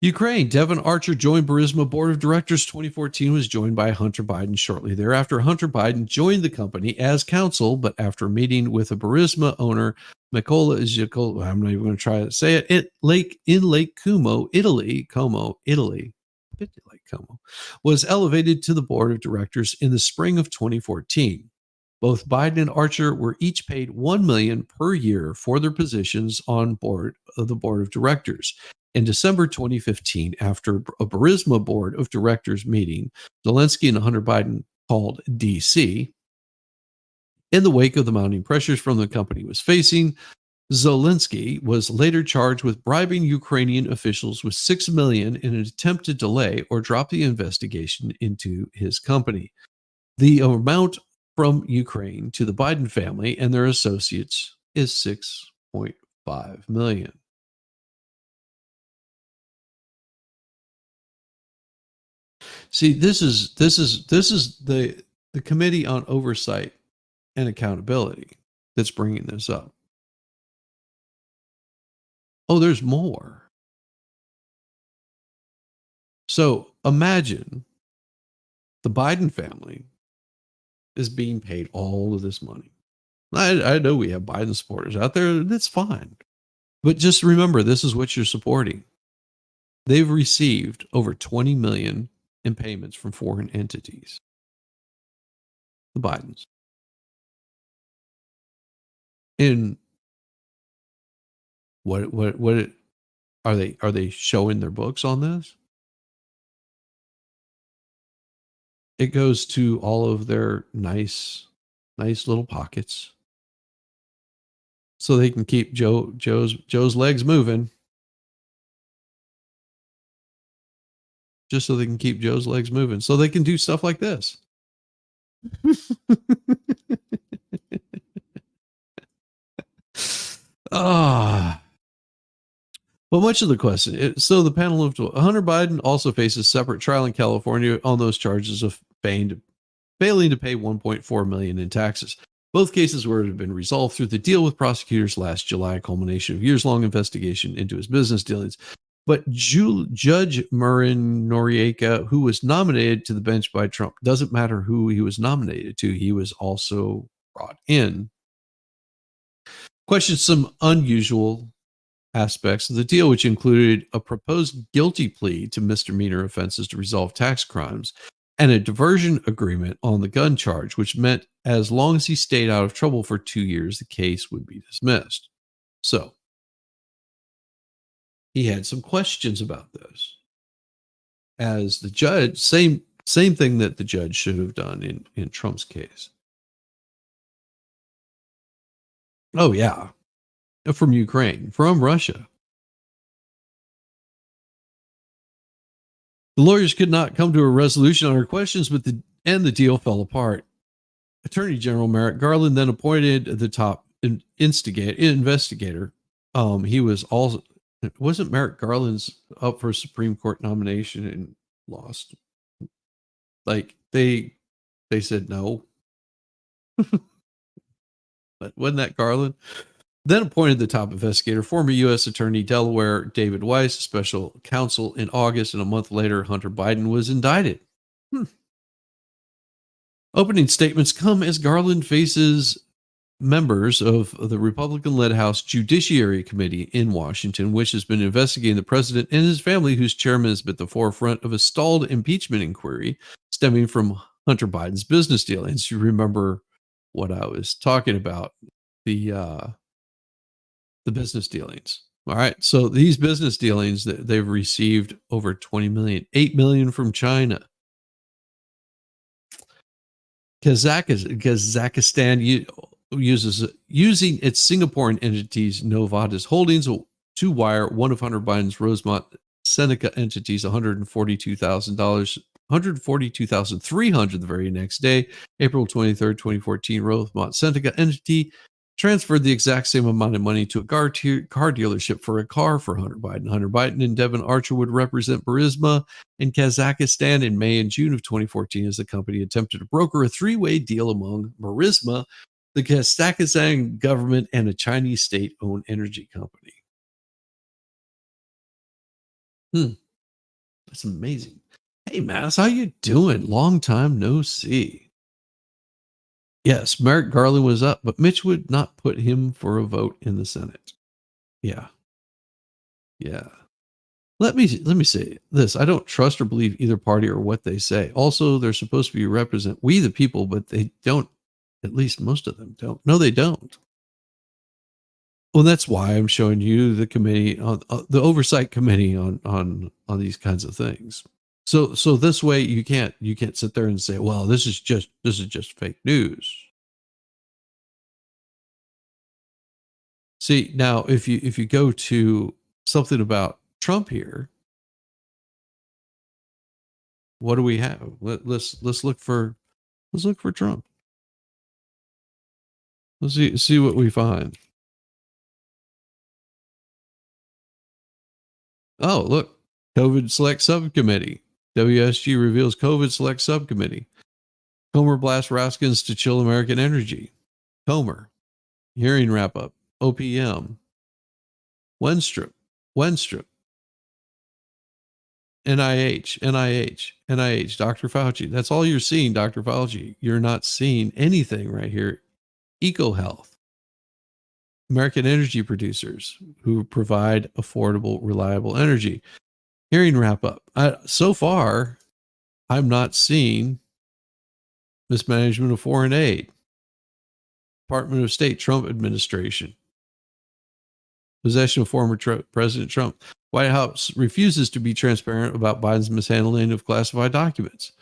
Speaker 1: Ukraine, Devon Archer joined Burisma Board of Directors 2014, was joined by Hunter Biden shortly thereafter. Hunter Biden joined the company as counsel, but after meeting with a Burisma owner, Mykola Zhikol, I'm not even going to try to say it, in Lake Como, Italy, was elevated to the board of directors in the spring of 2014. Both Biden and Archer were each paid $1 million per year for their positions on the board of directors. In December 2015, after a Burisma board of directors meeting, Zelensky and Hunter Biden called D.C. In the wake of the mounting pressures from the company was facing, Zelensky was later charged with bribing Ukrainian officials with $6 million in an attempt to delay or drop the investigation into his company. The amount from Ukraine to the Biden family and their associates is $6.5 million. See, this is the Committee on Oversight and Accountability that's bringing this up. Oh, there's more. So imagine the Biden family is being paid all of this money. I know we have Biden supporters out there. That's fine. But just remember, this is what you're supporting. They've received over $20 million in payments from foreign entities. The Bidens. In what are they showing their books on this? It goes to all of their nice little pockets, so they can keep Joe's legs moving. Just so they can keep Joe's legs moving, so they can do stuff like this. Well, much of the question. So the panel of Hunter Biden also faces separate trial in California on those charges of failing to pay $1.4 million in taxes. Both cases were to have been resolved through the deal with prosecutors last July, a culmination of years-long investigation into his business dealings. But Judge Marin Noriega, who was nominated to the bench by Trump, doesn't matter who he was nominated to, he was also brought in. Questioned some unusual aspects of the deal, which included a proposed guilty plea to misdemeanor offenses to resolve tax crimes and a diversion agreement on the gun charge, which meant as long as he stayed out of trouble for 2 years, the case would be dismissed. So he had some questions about this. As the judge, same thing that the judge should have done in Trump's case. Oh, yeah. From Ukraine, from Russia. The lawyers could not come to a resolution on her questions, but the deal fell apart. Attorney General Merrick Garland then appointed the top investigator. He was also, wasn't Merrick Garland's up for a Supreme Court nomination and lost? Like they said no. But wasn't that Garland? then appointed the top investigator, former U.S. Attorney Delaware David Weiss, special counsel in August, and a month later, Hunter Biden was indicted. Opening statements come as Garland faces members of the Republican-led House Judiciary Committee in Washington, which has been investigating the president and his family, whose chairman has been at the forefront of a stalled impeachment inquiry stemming from Hunter Biden's business dealings. You remember what I was talking about, the business dealings. All right. So these business dealings, they've received over 20 million, 8 million from China. Kazakhstan using its Singaporean entities, Novartis Holdings, to wire one of Hunter Biden's Rosemont Seneca entities $142,000, $142,300 the very next day, April 23rd, 2014. Rosemont Seneca entity transferred the exact same amount of money to a car dealership for a car for Hunter Biden. Hunter Biden and Devon Archer would represent Burisma in Kazakhstan in May and June of 2014 as the company attempted to broker a three-way deal among Burisma, the Kazakhstan government, and a Chinese state-owned energy company. That's amazing. Hey, Mass, how you doing? Long time no see. Yes, Merrick Garland was up, but Mitch would not put him for a vote in the Senate. Yeah. Let me say this. I don't trust or believe either party or what they say. Also, they're supposed to be represent we the people, but they don't. At least most of them don't. No, they don't. Well, that's why I'm showing you the committee on the oversight committee on these kinds of things. So this way you can't sit there and say, well, this is just fake news. See, now if you go to something about Trump here, what do we have? Let's look for Trump. Let's see what we find. Oh, look, COVID Select Subcommittee. WSG reveals COVID Select Subcommittee. Comer blasts Raskins to chill American energy. Comer. Hearing wrap up. OPM. Wenstrup. NIH. Dr. Fauci. That's all you're seeing, Dr. Fauci. You're not seeing anything right here. EcoHealth. American energy producers who provide affordable, reliable energy. Hearing wrap up. So far, I'm not seeing mismanagement of foreign aid. Department of State, Trump administration. Possession of former President Trump. White House refuses to be transparent about Biden's mishandling of classified documents.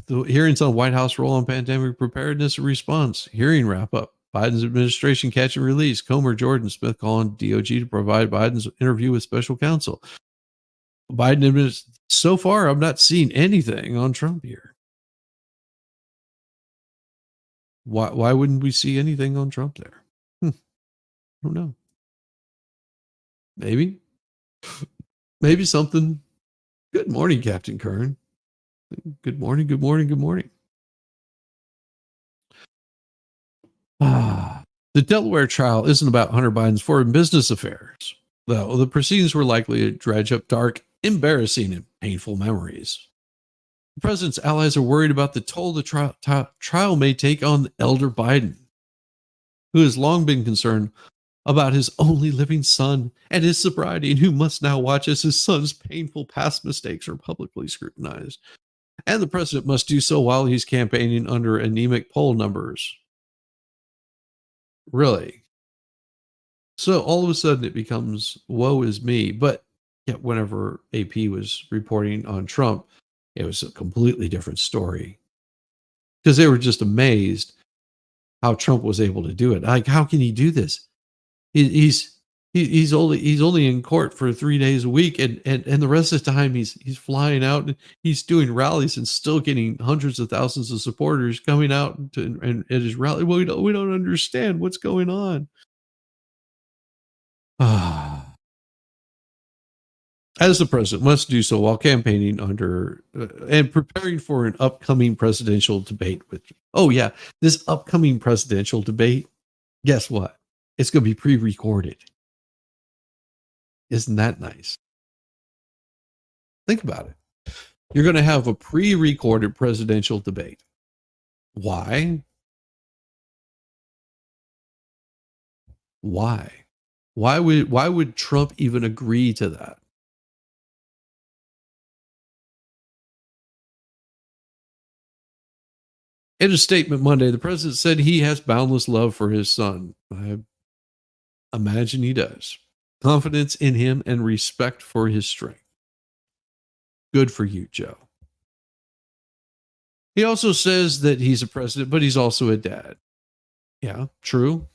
Speaker 1: The hearings on White House role on pandemic preparedness and response. Hearing wrap up. Biden's administration catch and release. Comer, Jordan, Smith call on DOJ to provide Biden's interview with special counsel. Biden, so far, I'm not seeing anything on Trump here. Why wouldn't we see anything on Trump there? I don't know. Maybe something. Good morning, Captain Kern. Good morning. The Delaware trial isn't about Hunter Biden's foreign business affairs, though the proceedings were likely to dredge up dark, embarrassing, and painful memories. The president's allies are worried about the toll the trial may take on elder Biden, who has long been concerned about his only living son and his sobriety, and who must now watch as his son's painful past mistakes are publicly scrutinized. And the president must do so while he's campaigning under anemic poll numbers. Really? So all of a sudden it becomes woe is me. But yet whenever AP was reporting on Trump, it was a completely different story. Because they were just amazed how Trump was able to do it. Like, how can he do this? He's only in court for 3 days a week, and the rest of the time he's flying out and he's doing rallies and still getting hundreds of thousands of supporters coming out and at his rally. Well, we don't understand what's going on. As the president must do so while campaigning under and preparing for an upcoming presidential debate with. Oh yeah, this upcoming presidential debate. Guess what? It's going to be pre-recorded. Isn't that nice? Think about it. You're going to have a pre-recorded presidential debate. Why? Why? Why would Trump even agree to that? In a statement Monday, the president said he has boundless love for his son. I imagine he does. Confidence in him and respect for his strength. Good for you, Joe. He also says that he's a president, but he's also a dad. Yeah, true.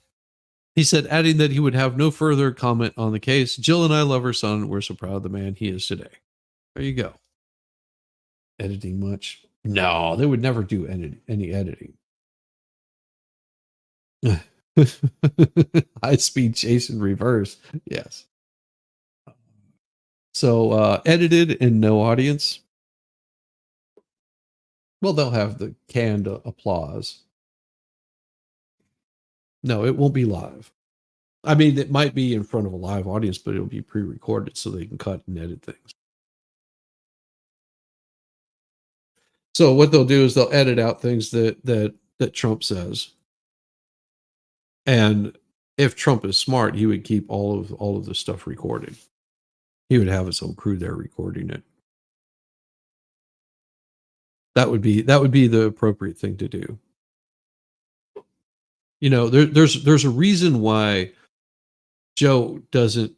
Speaker 1: He said, adding that he would have no further comment on the case. Jill and I love her son. We're so proud of the man he is today. There you go. Editing much? No, they would never do any editing. High speed chase in reverse. Yes. So edited and no audience. Well, they'll have the canned applause. No, it won't be live. I mean, it might be in front of a live audience, but it'll be pre-recorded so they can cut and edit things. So what they'll do is they'll edit out things that Trump says. And if Trump is smart, he would keep all of the stuff recorded. He would have his own crew there recording it. That would be the appropriate thing to do. You know, there's a reason why Joe doesn't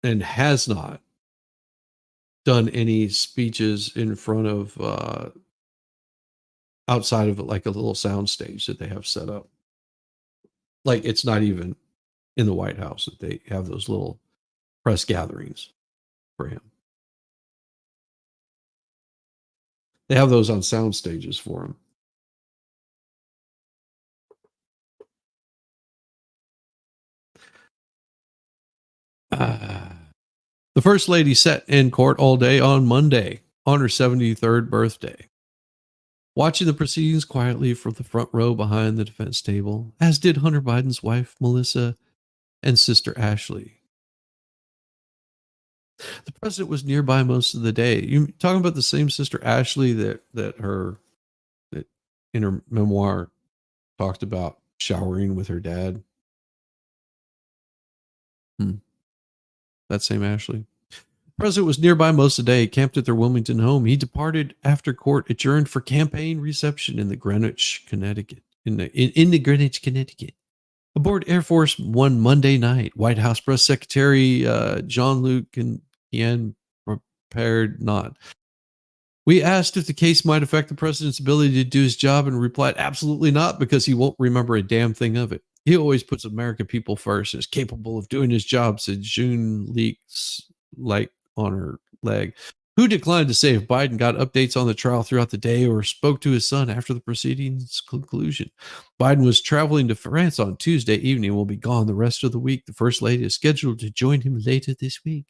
Speaker 1: and has not done any speeches in front of outside of like a little sound stage that they have set up. Like it's not even in the White House that they have those little press gatherings for him. They have those on sound stages for him. The First Lady sat in court all day on Monday on her 73rd birthday, watching the proceedings quietly from the front row behind the defense table, as did Hunter Biden's wife, Melissa, and sister, Ashley. The president was nearby most of the day. You talking about the same sister, Ashley, that in her memoir talked about showering with her dad? That same Ashley. The president was nearby most of the day, camped at their Wilmington home. He departed after court adjourned for campaign reception in the Greenwich, Connecticut. In the Greenwich, Connecticut. Aboard Air Force One Monday night, White House Press Secretary Jean-Luc Yen prepared not. We asked if the case might affect the president's ability to do his job and replied, absolutely not, because he won't remember a damn thing of it. He always puts American people first and is capable of doing his job, said June Leaks, like on her leg, who declined to say if Biden got updates on the trial throughout the day or spoke to his son after the proceedings' conclusion. Biden was traveling to France on Tuesday evening and will be gone the rest of the week. The First Lady is scheduled to join him later this week.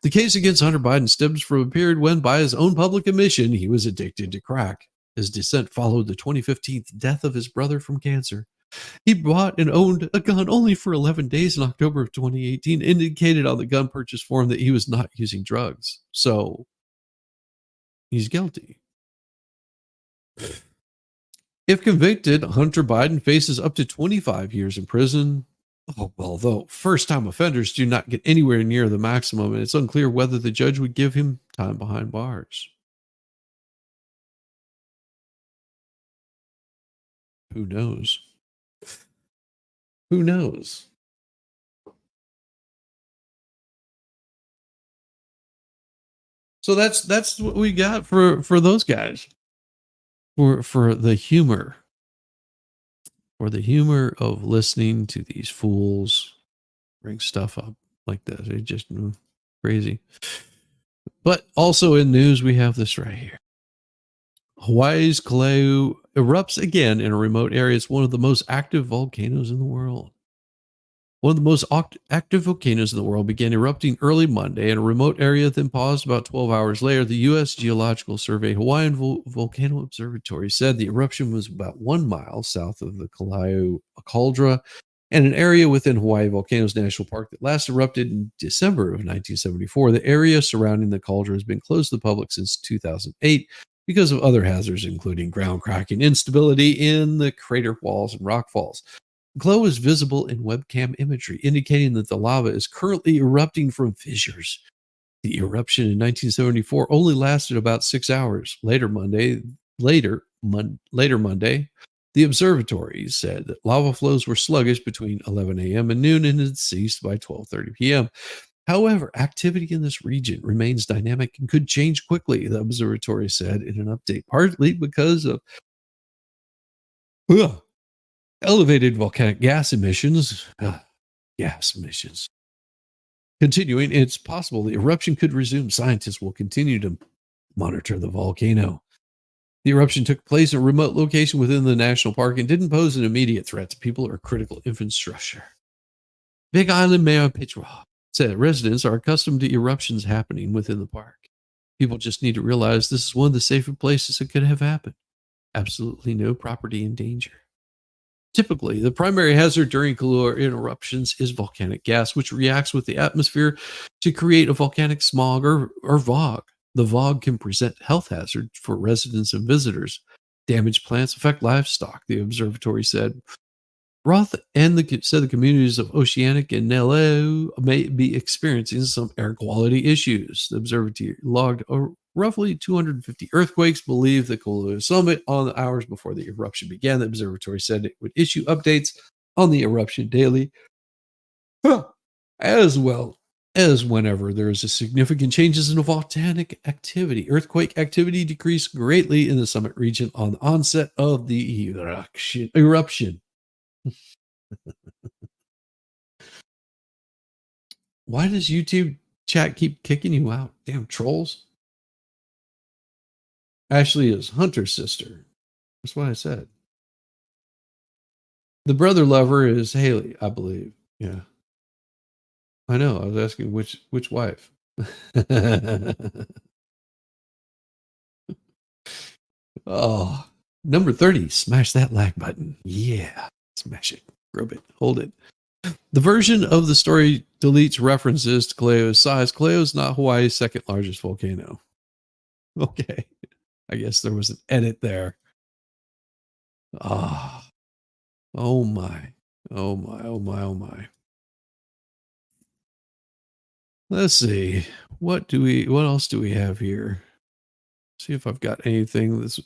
Speaker 1: The case against Hunter Biden stems from a period when, by his own public admission, he was addicted to crack. His descent followed the 2015 death of his brother from cancer. He bought and owned a gun only for 11 days in October of 2018, indicated on the gun purchase form that he was not using drugs. So he's guilty. If convicted, Hunter Biden faces up to 25 years in prison. Oh, well, though first-time offenders do not get anywhere near the maximum, and it's unclear whether the judge would give him time behind bars. Who knows? Who knows? So that's what we got for those guys. For the humor. For the humor of listening to these fools bring stuff up like this. It's just crazy. But also in news, we have this right here. Hawaii's Kaleu erupts again in a remote area. It's one of the most active volcanoes in the world. One of the most active volcanoes in the world began erupting early Monday in a remote area, then paused about 12 hours later. The U.S. Geological Survey Hawaiian Volcano Observatory said the eruption was about 1 mile south of the Kaleu caldera and an area within Hawaii Volcanoes National Park that last erupted in December of 1974. The area surrounding the cauldron has been closed to the public since 2008 because of other hazards, including ground cracking, instability in the crater walls, and rock falls. Glow is visible in webcam imagery, indicating that the lava is currently erupting from fissures. The eruption in 1974 only lasted about 6 hours. Later Monday, the observatory said that lava flows were sluggish between 11 a.m. and noon and had ceased by 12:30 p.m. However, activity in this region remains dynamic and could change quickly, the observatory said in an update, partly because of elevated volcanic gas emissions. Continuing, it's possible the eruption could resume. Scientists will continue to monitor the volcano. The eruption took place in a remote location within the national park and didn't pose an immediate threat to people or critical infrastructure. Big Island Mayor Pichwa said residents are accustomed to eruptions happening within the park. People just need to realize this is one of the safer places it could have happened. Absolutely no property in danger. Typically, the primary hazard during Kailua eruptions is volcanic gas, which reacts with the atmosphere to create a volcanic smog or fog. The fog can present health hazards for residents and visitors. Damaged plants affect livestock, the observatory said. Roth said the communities of Oceanic and Nelo may be experiencing some air quality issues. The observatory logged roughly 250 earthquakes, believed the Kailua summit on the hours before the eruption began. The observatory said it would issue updates on the eruption daily, as well as whenever there is a significant changes in the volcanic activity. Earthquake activity decreased greatly in the summit region on the onset of the eruption. Why does YouTube chat keep kicking you out? Damn trolls. Ashley is Hunter's sister. That's what I said. The brother lover is Haley, I believe. Yeah. I know. I was asking which wife. Oh, number 30. Smash that like button. Yeah. Smash it. Rub it. Hold it. The version of the story deletes references to Kaleo's size. Kaleo is not Hawaii's second largest volcano. Okay. I guess there was an edit there. Ah. Oh my. Oh my. Oh my. Oh my. Let's see. What else do we have here? See if I've got anything that's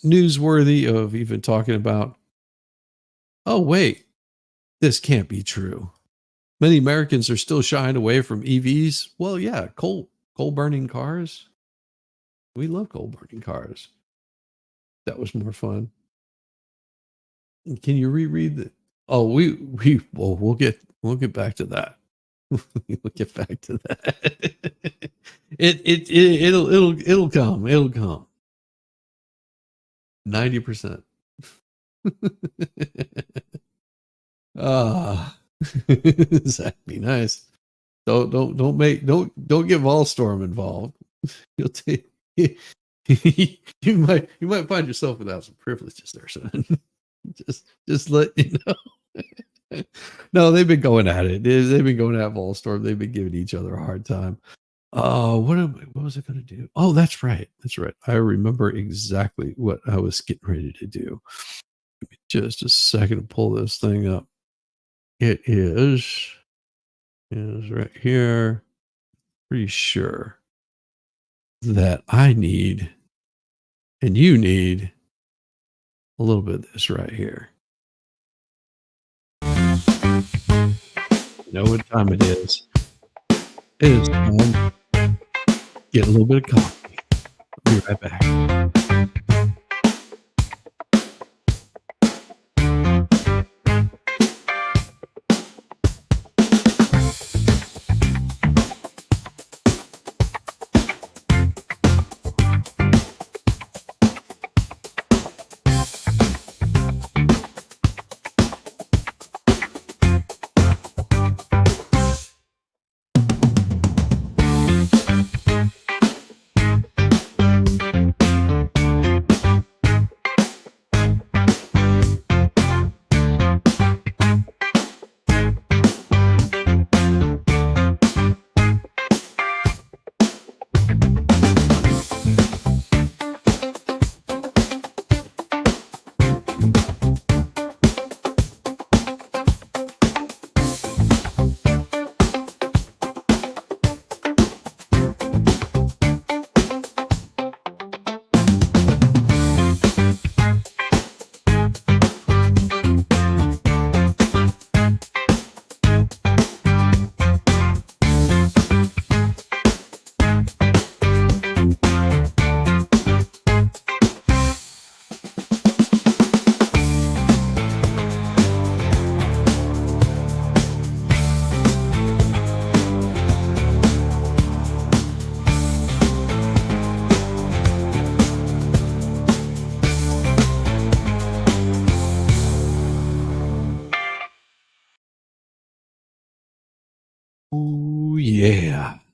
Speaker 1: newsworthy of even talking about. Oh, wait. This can't be true. Many Americans are still shying away from EVs. Well, yeah, coal burning cars. We love coal burning cars. That was more fun. Can you reread the? Oh, we'll get back to that. We'll get back to that. It'll come. It'll come. 90%. That'd be nice. Don't get Volstorm involved. You'll take you might find yourself without some privileges there, son. just let you know. No, they've been going at it. They've been going at Volstorm. They've been giving each other a hard time. What was I going to do? Oh, that's right. I remember exactly what I was getting ready to do. Give me just a second to pull this thing up. It is right here. Pretty sure that I need, and you need, a little bit of this right here. You know what time it is. It is time. Get a little bit of coffee. I'll be right back.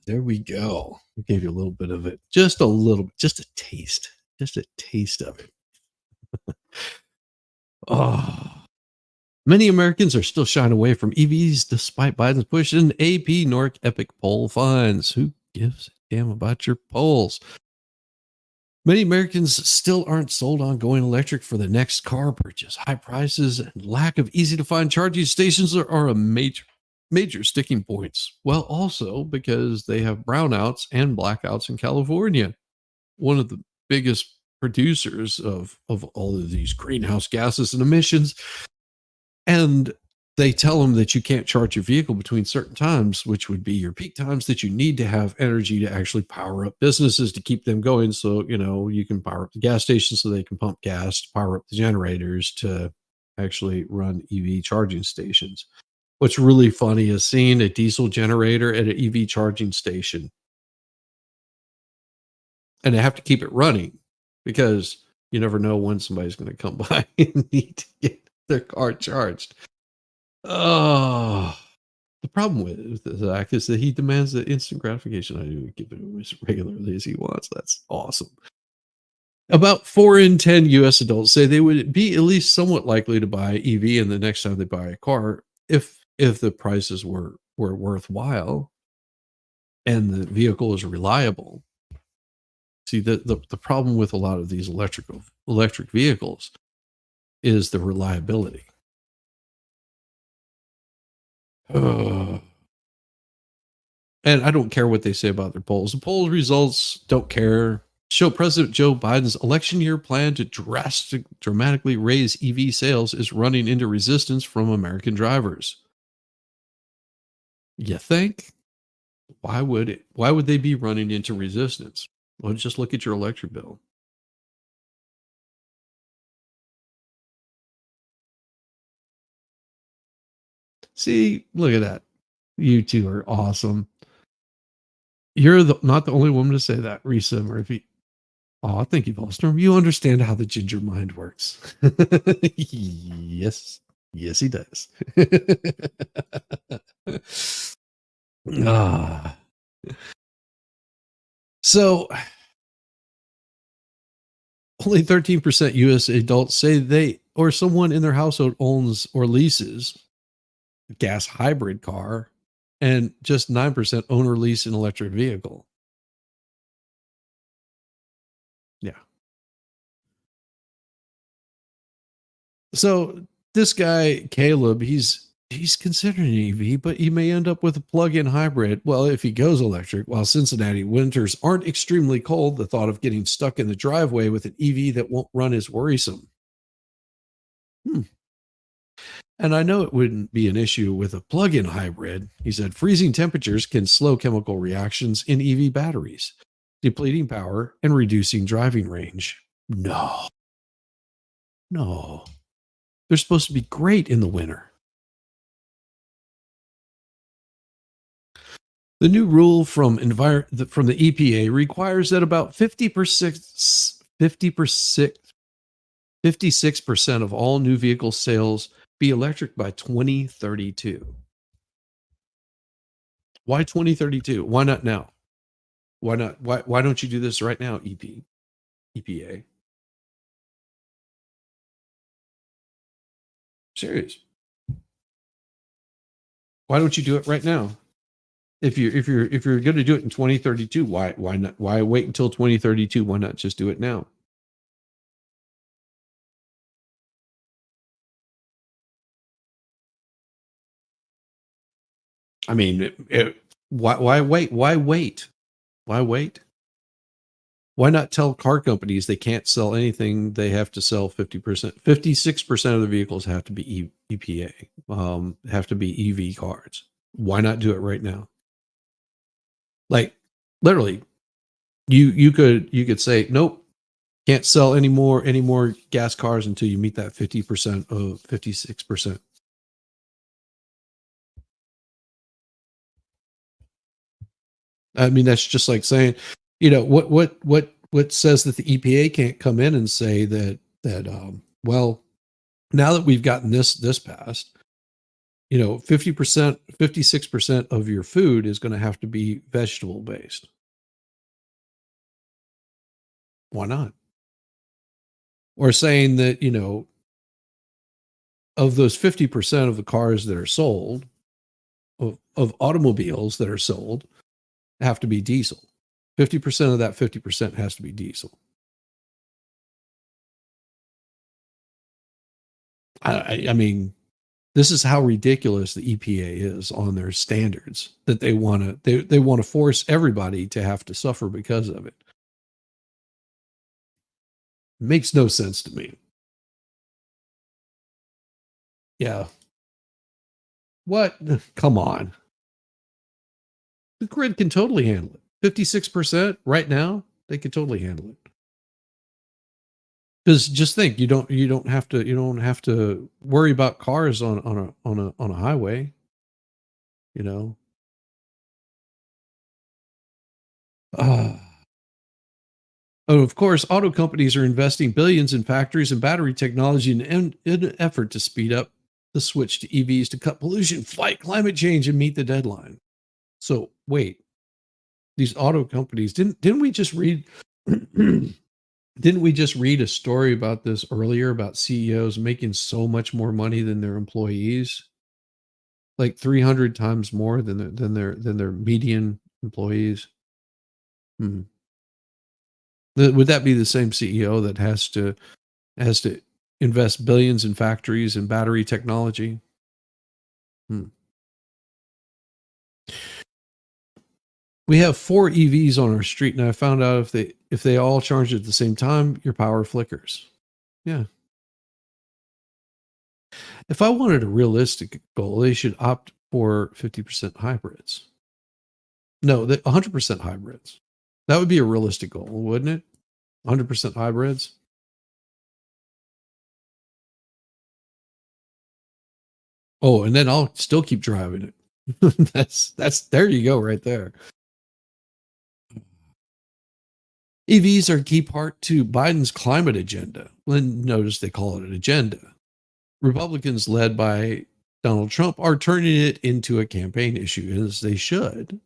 Speaker 1: There we go. We gave you a little bit of it. Just a little, just a taste of it. Oh. Many Americans are still shying away from EVs despite Biden's push in AP Norc Epic poll finds. Who gives a damn about your polls? Many Americans still aren't sold on going electric for the next car purchase. High prices and lack of easy to find charging stations are a major sticking points. Well, also because they have brownouts and blackouts in California, one of the biggest producers of all of these greenhouse gases and emissions. And they tell them that you can't charge your vehicle between certain times, which would be your peak times, that you need to have energy to actually power up businesses to keep them going. So, you can power up the gas stations so they can pump gas, to power up the generators to actually run EV charging stations. What's really funny is seeing a diesel generator at an EV charging station. And they have to keep it running because you never know when somebody's going to come by and need to get their car charged. Oh, the problem with Zach is that he demands the instant gratification. I do give it as regularly as he wants. That's awesome. About 4 in 10 U.S. adults say they would be at least somewhat likely to buy EV in the next time they buy a car if the prices were worthwhile and the vehicle is reliable. See, the problem with a lot of these electric vehicles is the reliability. And I don't care what they say about their polls. The poll results don't care. Show President Joe Biden's election year plan to dramatically raise EV sales is running into resistance from American drivers. You think? Why would they be running into resistance? Well, just look at your electric bill. See, look at that. You two are awesome. You're not the only woman to say that, Risa Murphy. Oh, thank you, Volstrom. You understand how the ginger mind works. Yes. Yes, he does. So, only 13% U.S. adults say they or someone in their household owns or leases a gas hybrid car, and just 9% own or lease an electric vehicle. Yeah. So this guy, Caleb, he's considering an EV, but he may end up with a plug-in hybrid. Well, if he goes electric, while Cincinnati winters aren't extremely cold, the thought of getting stuck in the driveway with an EV that won't run is worrisome. And I know it wouldn't be an issue with a plug-in hybrid. He said freezing temperatures can slow chemical reactions in EV batteries, depleting power and reducing driving range. No. They're supposed to be great in the winter. The new rule from the EPA requires that about 56% of all new vehicle sales be electric by 2032. Why 2032? Why not now? Why not? Why don't you do this right now, EPA? Serious. Why don't you do it right now? If you're going to do it in 2032, why not? Why wait until 2032? Why not just do it now? I mean, why wait? Why wait? Why wait? Why not tell car companies they can't sell anything? They have to sell 50%. 56% of the vehicles have to be EPA, have to be EV cars. Why not do it right now? Like literally, you could say, nope, can't sell any more gas cars until you meet that 50% of 56%. I mean, that's just like saying, what says that the EPA can't come in and say that well, now that we've gotten this passed, 50%, 56% of your food is going to have to be vegetable based. Why not? Or saying that, of those 50% of the cars that are sold, of automobiles that are sold, have to be diesel. 50% of that 50% has to be diesel. I mean, this is how ridiculous the EPA is on their standards, that they want to force everybody to have to suffer because of it. Makes no sense to me. Yeah. What? Come on. The grid can totally handle it. 56% right now, they can totally handle it. Because just think, you don't have to worry about cars on a highway. Oh, of course, auto companies are investing billions in factories and battery technology in an effort to speed up the switch to EVs to cut pollution, fight climate change, and meet the deadline. So wait, these auto companies didn't we just read didn't we just read a story about this earlier about CEOs making so much more money than their employees? Like 300 times more than their median employees. Would that be the same CEO that has to invest billions in factories and battery technology? We have 4 EVs on our street, and I found out if they all charge at the same time, your power flickers. Yeah. If I wanted a realistic goal, they should opt for 50% hybrids. No, 100% hybrids. That would be a realistic goal, wouldn't it? 100% hybrids. Oh, and then I'll still keep driving it. that's there you go right there. EVs are a key part to Biden's climate agenda. Well, notice they call it an agenda. Republicans led by Donald Trump are turning it into a campaign issue, as they should.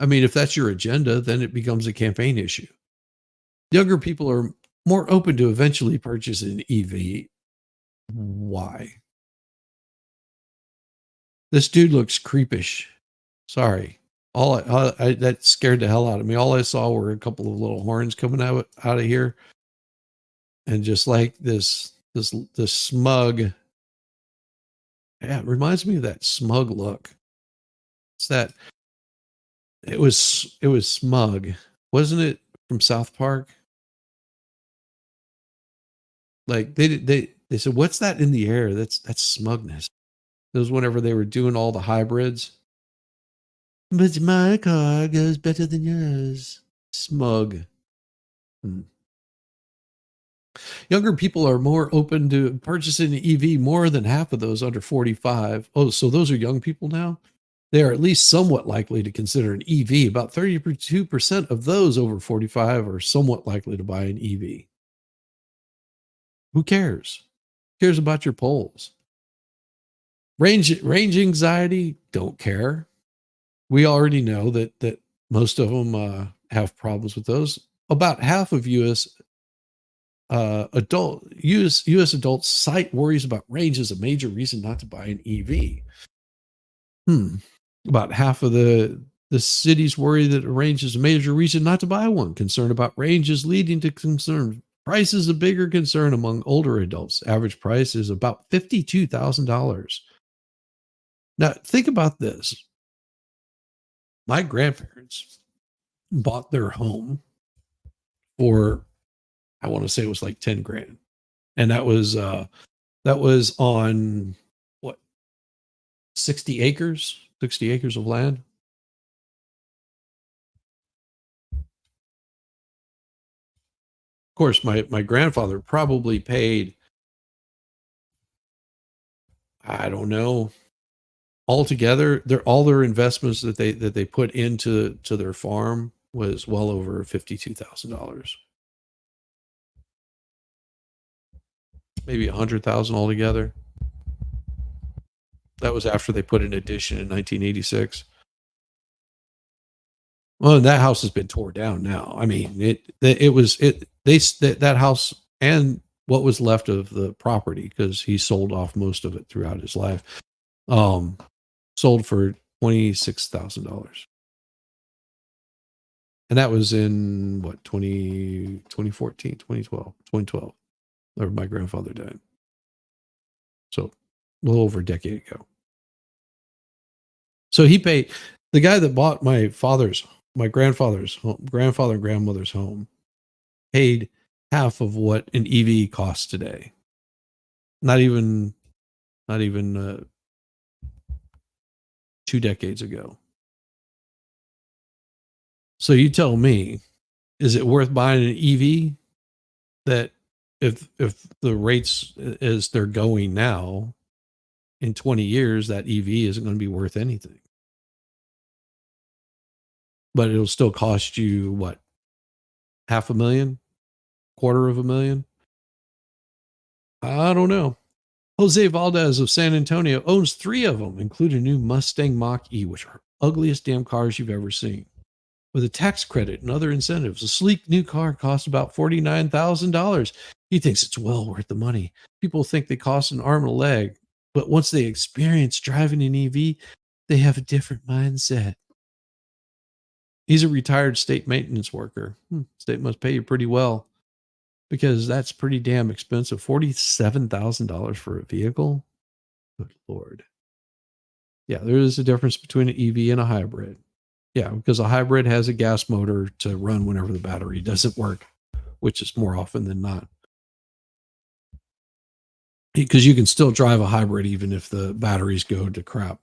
Speaker 1: I mean, if that's your agenda, then it becomes a campaign issue. Younger people are more open to eventually purchase an EV. Why? This dude looks creepish. Sorry. That scared the hell out of me. All I saw were a couple of little horns coming out of here, and just like this smug. Yeah, it reminds me of that smug look. It's that. It was smug, wasn't it, from South Park? Like they said, what's that in the air? That's smugness. That was whenever they were doing all the hybrids. But my car goes better than yours. Smug. Younger people are more open to purchasing an EV, more than half of those under 45. Oh, so those are young people now? They are at least somewhat likely to consider an EV. About 32% of those over 45 are somewhat likely to buy an EV. Who cares? Who cares about your polls? Range anxiety, don't care. We already know that most of them have problems with those. About half of U.S. adults cite worries about range as a major reason not to buy an EV. About half of the cities worry that range is a major reason not to buy one. Concern about range is leading to concern. Price is a bigger concern among older adults. Average price is about $52,000. Now, think about this. My grandparents bought their home for, I want to say it was like 10 grand. And that was on what, 60 acres of land. Of course, my grandfather probably paid, I don't know, altogether, all their investments that they put into their farm was well over $52,000. Maybe 100,000 altogether. That was after they put an addition in 1986. Well, that house has been torn down now. I mean, that house and what was left of the property, because he sold off most of it throughout his life, sold for $26,000. And that was in what, 2014, 2012, or my grandfather died. So a little over a decade ago. So he paid, the guy that bought my grandfather's home, grandfather and grandmother's home, paid half of what an EV costs today. Not even 2 decades ago. So you tell me, is it worth buying an EV that if the rates as they're going now, in 20 years, that EV isn't going to be worth anything? But it'll still cost you what? $500,000? $250,000? I don't know. Jose Valdez of San Antonio owns 3 of them, including a new Mustang Mach-E, which are ugliest damn cars you've ever seen. With a tax credit and other incentives, a sleek new car costs about $49,000. He thinks it's well worth the money. People think they cost an arm and a leg, but once they experience driving an EV, they have a different mindset. He's a retired state maintenance worker. State must pay you pretty well, because that's pretty damn expensive. $47,000 for a vehicle? Good Lord. Yeah, there is a difference between an EV and a hybrid. Yeah, because a hybrid has a gas motor to run whenever the battery doesn't work, which is more often than not. Because you can still drive a hybrid even if the batteries go to crap.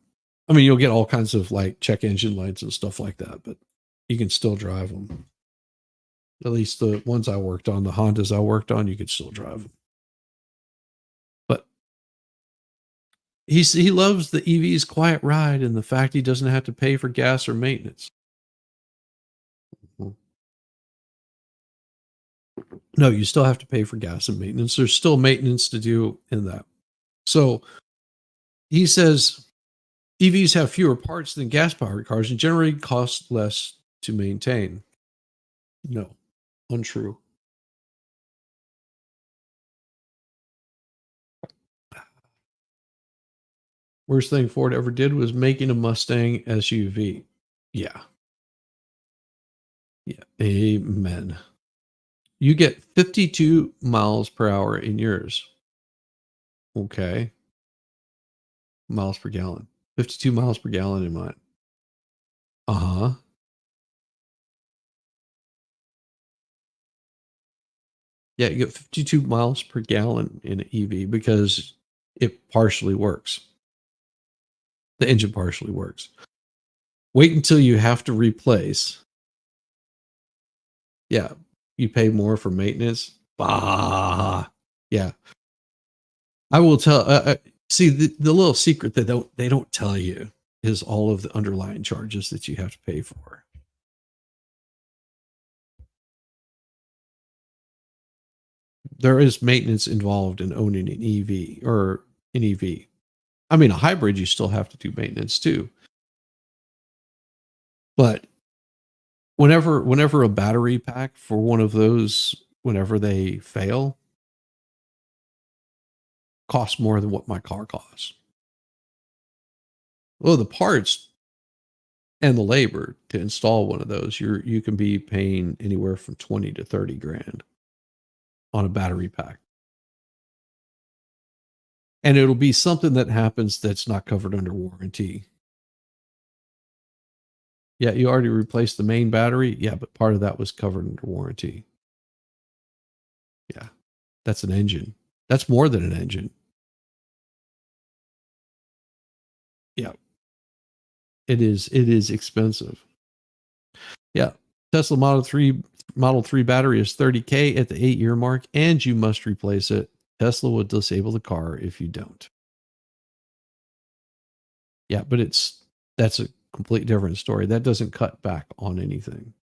Speaker 1: I mean, you'll get all kinds of like check engine lights and stuff like that, but you can still drive them. At least the ones I worked on, the Hondas I worked on, you could still drive them. But he loves the EV's quiet ride and the fact he doesn't have to pay for gas or maintenance. No, you still have to pay for gas and maintenance. There's still maintenance to do in that. So he says EVs have fewer parts than gas-powered cars and generally cost less to maintain. No, untrue. Worst thing Ford ever did was making a Mustang SUV. Yeah. Yeah. Amen. You get 52 miles per hour in yours. Okay. Miles per gallon. 52 miles per gallon in mine. Uh-huh. Yeah, you get 52 miles per gallon in an EV because it partially works. The engine partially works. Wait until you have to replace. Yeah, you pay more for maintenance. Bah. Yeah. I will tell. See, the little secret that they don't tell you is all of the underlying charges that you have to pay for. There is maintenance involved in owning an EV or an EV. I mean, a hybrid, you still have to do maintenance too. But whenever a battery pack for one of those, whenever they fail, costs more than what my car costs. Well, the parts and the labor to install one of those, you can be paying anywhere from 20 to 30 grand on a battery pack. And it'll be something that happens that's not covered under warranty. Yeah, you already replaced the main battery. Yeah, but part of that was covered under warranty. Yeah, that's an engine. That's more than an engine. Yeah, it is expensive. Yeah, Tesla Model 3 battery is $30K at the 8-year mark, and you must replace it. Tesla will disable the car if you don't. Yeah, but that's a complete different story. That doesn't cut back on anything.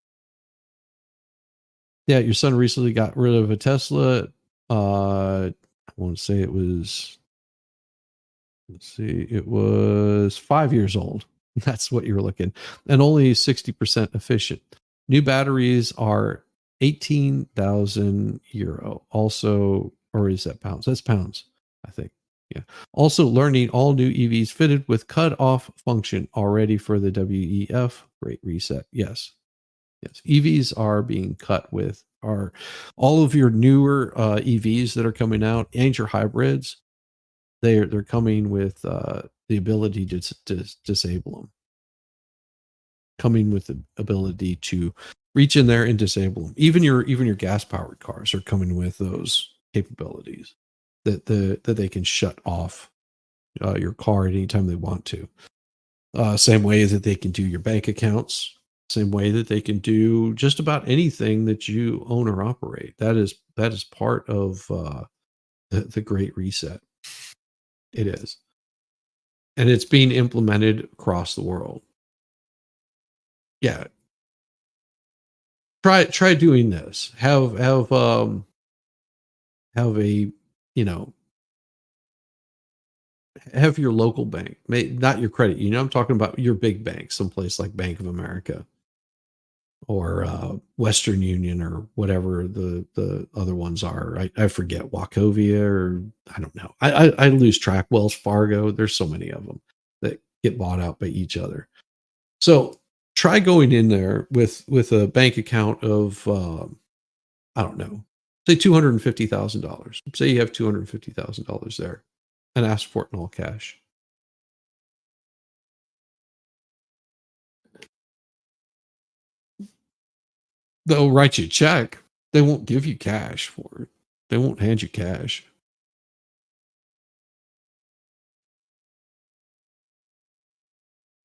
Speaker 1: Yeah, your son recently got rid of a Tesla. I want to say it was let's see, it was 5 years old. That's what you're looking, and only 60% efficient. New batteries are 18,000 euro. Also, or is that pounds? That's pounds, I think. Yeah. Also, learning all new EVs fitted with cut-off function already for the WEF. Great reset. Yes. Yes. EVs are being cut with are all of your newer EVs that are coming out and your hybrids. They're coming with the ability to disable them. Coming with the ability to reach in there and disable them. Even your gas powered cars are coming with those capabilities that they can shut off your car at any time they want to. Same way that they can do your bank accounts. Same way that they can do just about anything that you own or operate. That is part of the Great Reset. It is, and it's being implemented across the world. Yeah, try doing this. Have a, you know, have your local bank, not your credit union. I'm talking about your big bank, someplace like Bank of America or Western Union or whatever the other ones are. I forget, Wachovia, or I don't know. I lose track. Wells Fargo. There's so many of them that get bought out by each other. So try going in there with a bank account of I don't know, say $250,000. Say you have $250,000 there, and ask for it in all cash. They'll write you a check. They won't give you cash for it. They won't hand you cash.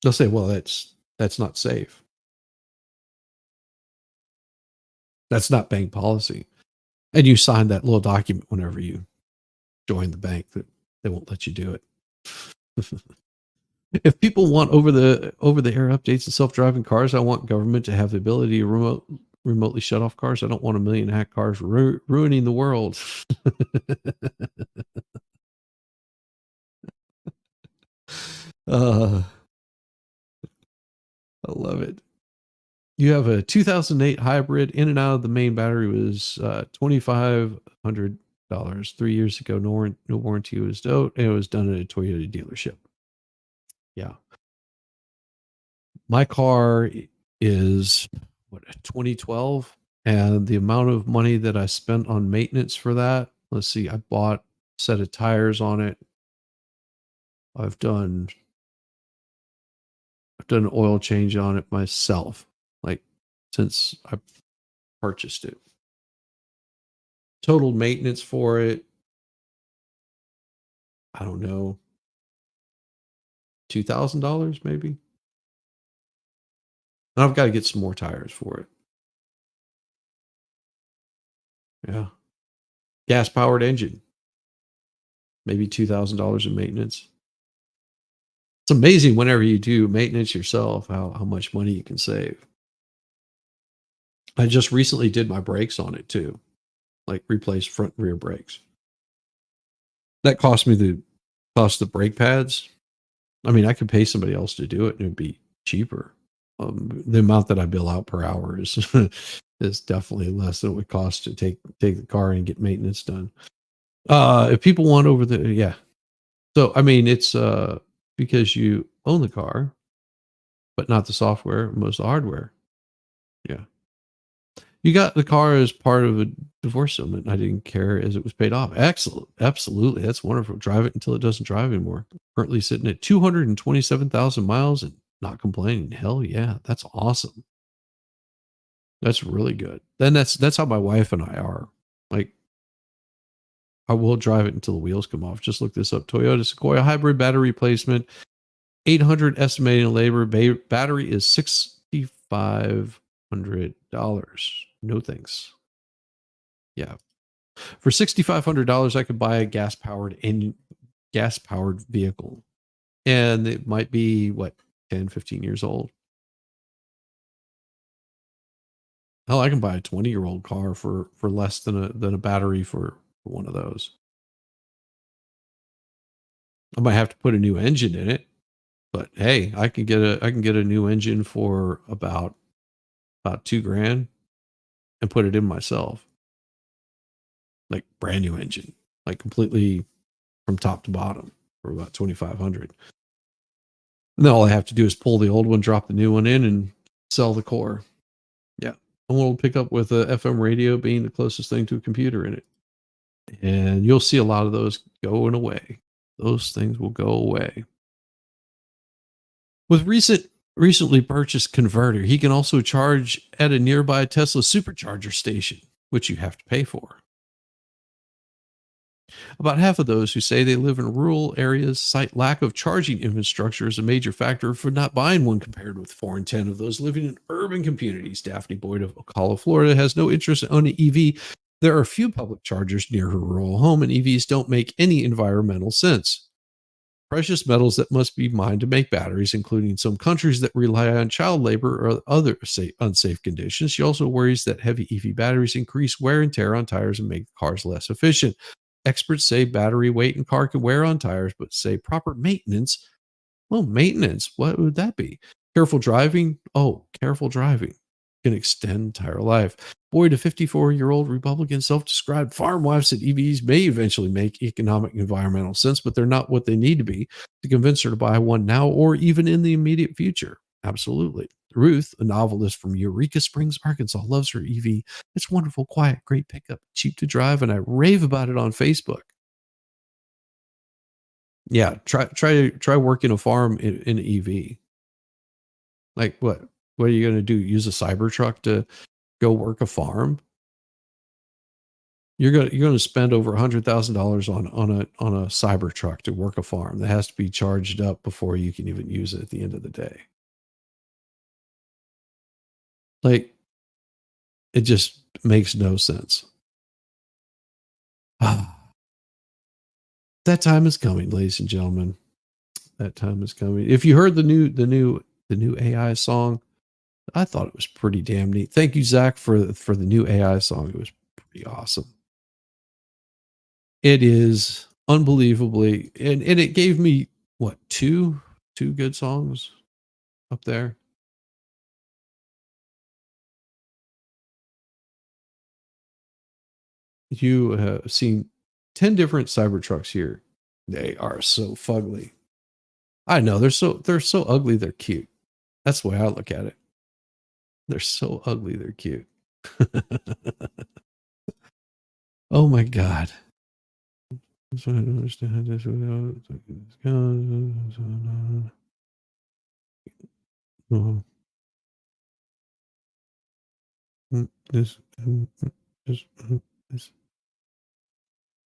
Speaker 1: They'll say, "Well, that's not safe. That's not bank policy." And you sign that little document whenever you join the bank that they won't let you do it. If people want over the air updates and self-driving cars, I want government to have the ability to remotely shut off cars. I don't want a million hack cars ruining the world. I love it. You have a 2008 hybrid. In and out of the main battery was $2,500. 3 years ago, no warranty was out, and it was done at a Toyota dealership. Yeah. My car is 2012, and the amount of money that I spent on maintenance for that, let's see, I bought a set of tires on it. I've done an oil change on it myself, like since I purchased it. Total maintenance for it, I don't know, $2,000 maybe. And I've got to get some more tires for it. Yeah. Gas powered engine, maybe $2,000 in maintenance. It's amazing whenever you do maintenance yourself, how much money you can save. I just recently did my brakes on it too, like replace front and rear brakes. That cost me the brake pads. I mean, I could pay somebody else to do it and it'd be cheaper. The amount that I bill out per hour is is definitely less than it would cost to take the car and get maintenance done. If people want over the, yeah. So I mean, it's because you own the car, but not the software, most of the hardware. Yeah. You got the car as part of a divorce settlement. I didn't care as it was paid off. Excellent. Absolutely. That's wonderful. Drive it until it doesn't drive anymore. Currently sitting at 227,000 miles and not complaining. Hell yeah. That's awesome. That's really good. Then that's how my wife and I are. Like, I will drive it until the wheels come off. Just look this up. Toyota Sequoia hybrid battery replacement. 800 estimated labor. Battery is $6,500. No thanks. Yeah. For $6,500, I could buy a gas powered vehicle. And it might be 10, 15 years old. Hell, I can buy a 20-year-old car for less than a battery for one of those. I might have to put a new engine in it, but hey, I can get a new engine for about $2,000 and put it in myself. Like brand new engine, like completely from top to bottom for about 2,500. And then all I have to do is pull the old one, drop the new one in, and sell the core. Yeah. And we'll pick up with a FM radio being the closest thing to a computer in it. And you'll see a lot of those going away. Those things will go away. With recently purchased converter, he can also charge at a nearby Tesla supercharger station, which you have to pay for. About half of those who say they live in rural areas cite lack of charging infrastructure as a major factor for not buying one, compared with 4 in 10 of those living in urban communities. Daphne Boyd of Ocala, Florida, has no interest in owning an EV. There are few public chargers near her rural home, and EVs don't make any environmental sense. Precious metals that must be mined to make batteries, including some countries that rely on child labor or other unsafe conditions. She also worries that heavy EV batteries increase wear and tear on tires and make cars less efficient. Experts say battery weight and car can wear on tires, but say proper maintenance. Well, maintenance, what would that be? Careful driving? Oh, careful driving can extend tire life. Boyd, a 54-year-old Republican self-described farm wife, said EVs may eventually make economic and environmental sense, but they're not what they need to be to convince her to buy one now or even in the immediate future. Absolutely. Ruth, a novelist from Eureka Springs, Arkansas, loves her EV. It's wonderful, quiet, great pickup, cheap to drive, and I rave about it on Facebook. Yeah, try working a farm in an EV. Like what? What are you going to do? Use a Cybertruck to go work a farm? You're going to spend over $100,000 on a Cybertruck to work a farm that has to be charged up before you can even use it at the end of the day. Like, it just makes no sense. That time is coming, ladies and gentlemen. That time is coming. If you heard the new AI song, I thought it was pretty damn neat. Thank you, Zach, for the new AI song. It was pretty awesome. It is unbelievably, and it gave me what, two good songs up there. You have seen 10 different Cybertrucks here. They are so fugly. I know they're so ugly. They're cute. That's the way I look at it. They're so ugly. They're cute. Oh my God. So I don't understand this without this.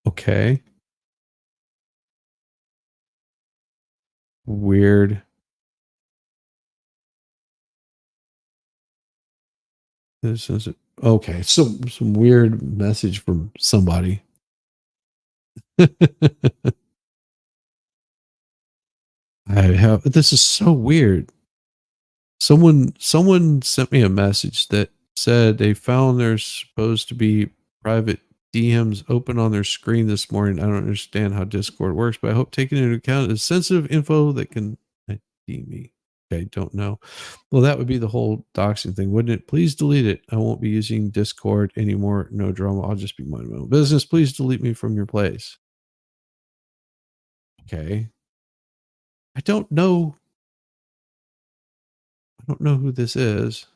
Speaker 1: Okay. Weird. This is okay. So some weird message from somebody. This is so weird. Someone sent me a message that said they found there's supposed to be private DMs open on their screen this morning. I don't understand how Discord works, but I hope taking into account is sensitive info that can ID me. Okay, don't know. Well, that would be the whole doxing thing, wouldn't it? Please delete it. I won't be using Discord anymore. No drama. I'll just be minding my own business. Please delete me from your place. Okay. I don't know who this is.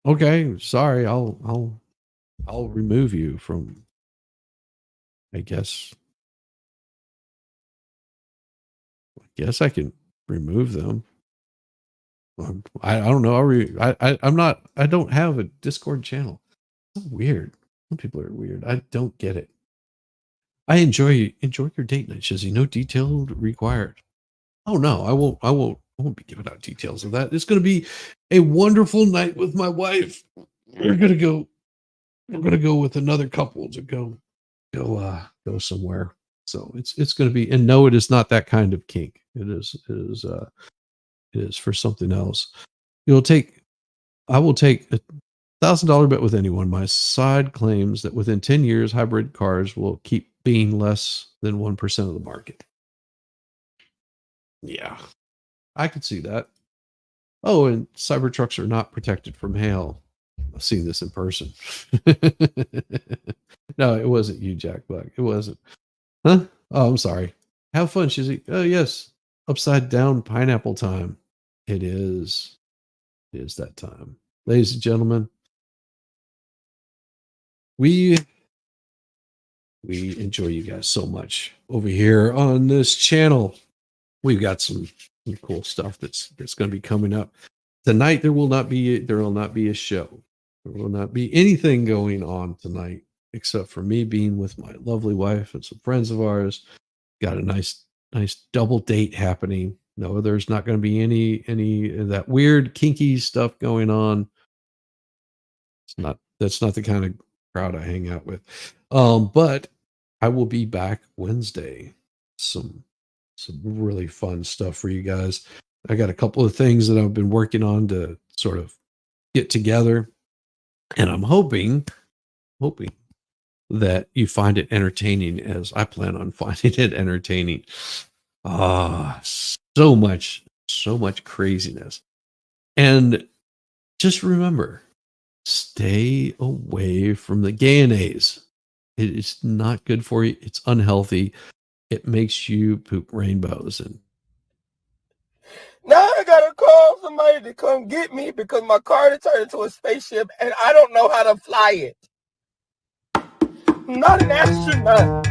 Speaker 1: Okay, sorry. I'll remove you from, I guess I can remove them. I don't know. I don't have a Discord channel. So weird. Some people are weird. I don't get it. I enjoy your date night, Shizzy. No detail required. Oh no, I won't be giving out details of that. It's going to be a wonderful night with my wife. We're going to go with another couple to go somewhere. So it's going to be, and no, it is not that kind of kink. It is for something else. I will take $1,000 bet with anyone. My side claims that within 10 years, hybrid cars will keep being less than 1% of the market. Yeah, I could see that. Oh, and Cybertrucks are not protected from hail. I've seen this in person. No, it wasn't you, Jack Buck. It wasn't. Huh? Oh, I'm sorry. Have fun, Shizzy. Oh, yes. Upside down pineapple time. It is. It is that time. Ladies and gentlemen, we enjoy you guys so much over here on this channel. We've got some cool stuff that's going to be coming up. Tonight there will not be a show. There will not be anything going on tonight except for me being with my lovely wife and some friends of ours. Got a nice double date happening. No, there's not going to be any of that weird kinky stuff going on. That's not the kind of crowd I hang out with. But I will be back Wednesday. Some really fun stuff for you guys. I got a couple of things that I've been working on to sort of get together, and I'm hoping that you find it entertaining as I plan on finding it entertaining. So much craziness. And just remember, stay away from the mayonnaise. It is not good for you. It's unhealthy. It makes you poop rainbows. And
Speaker 5: now I gotta call somebody to come get me because my car turned into a spaceship and I don't know how to fly it. I'm not an astronaut.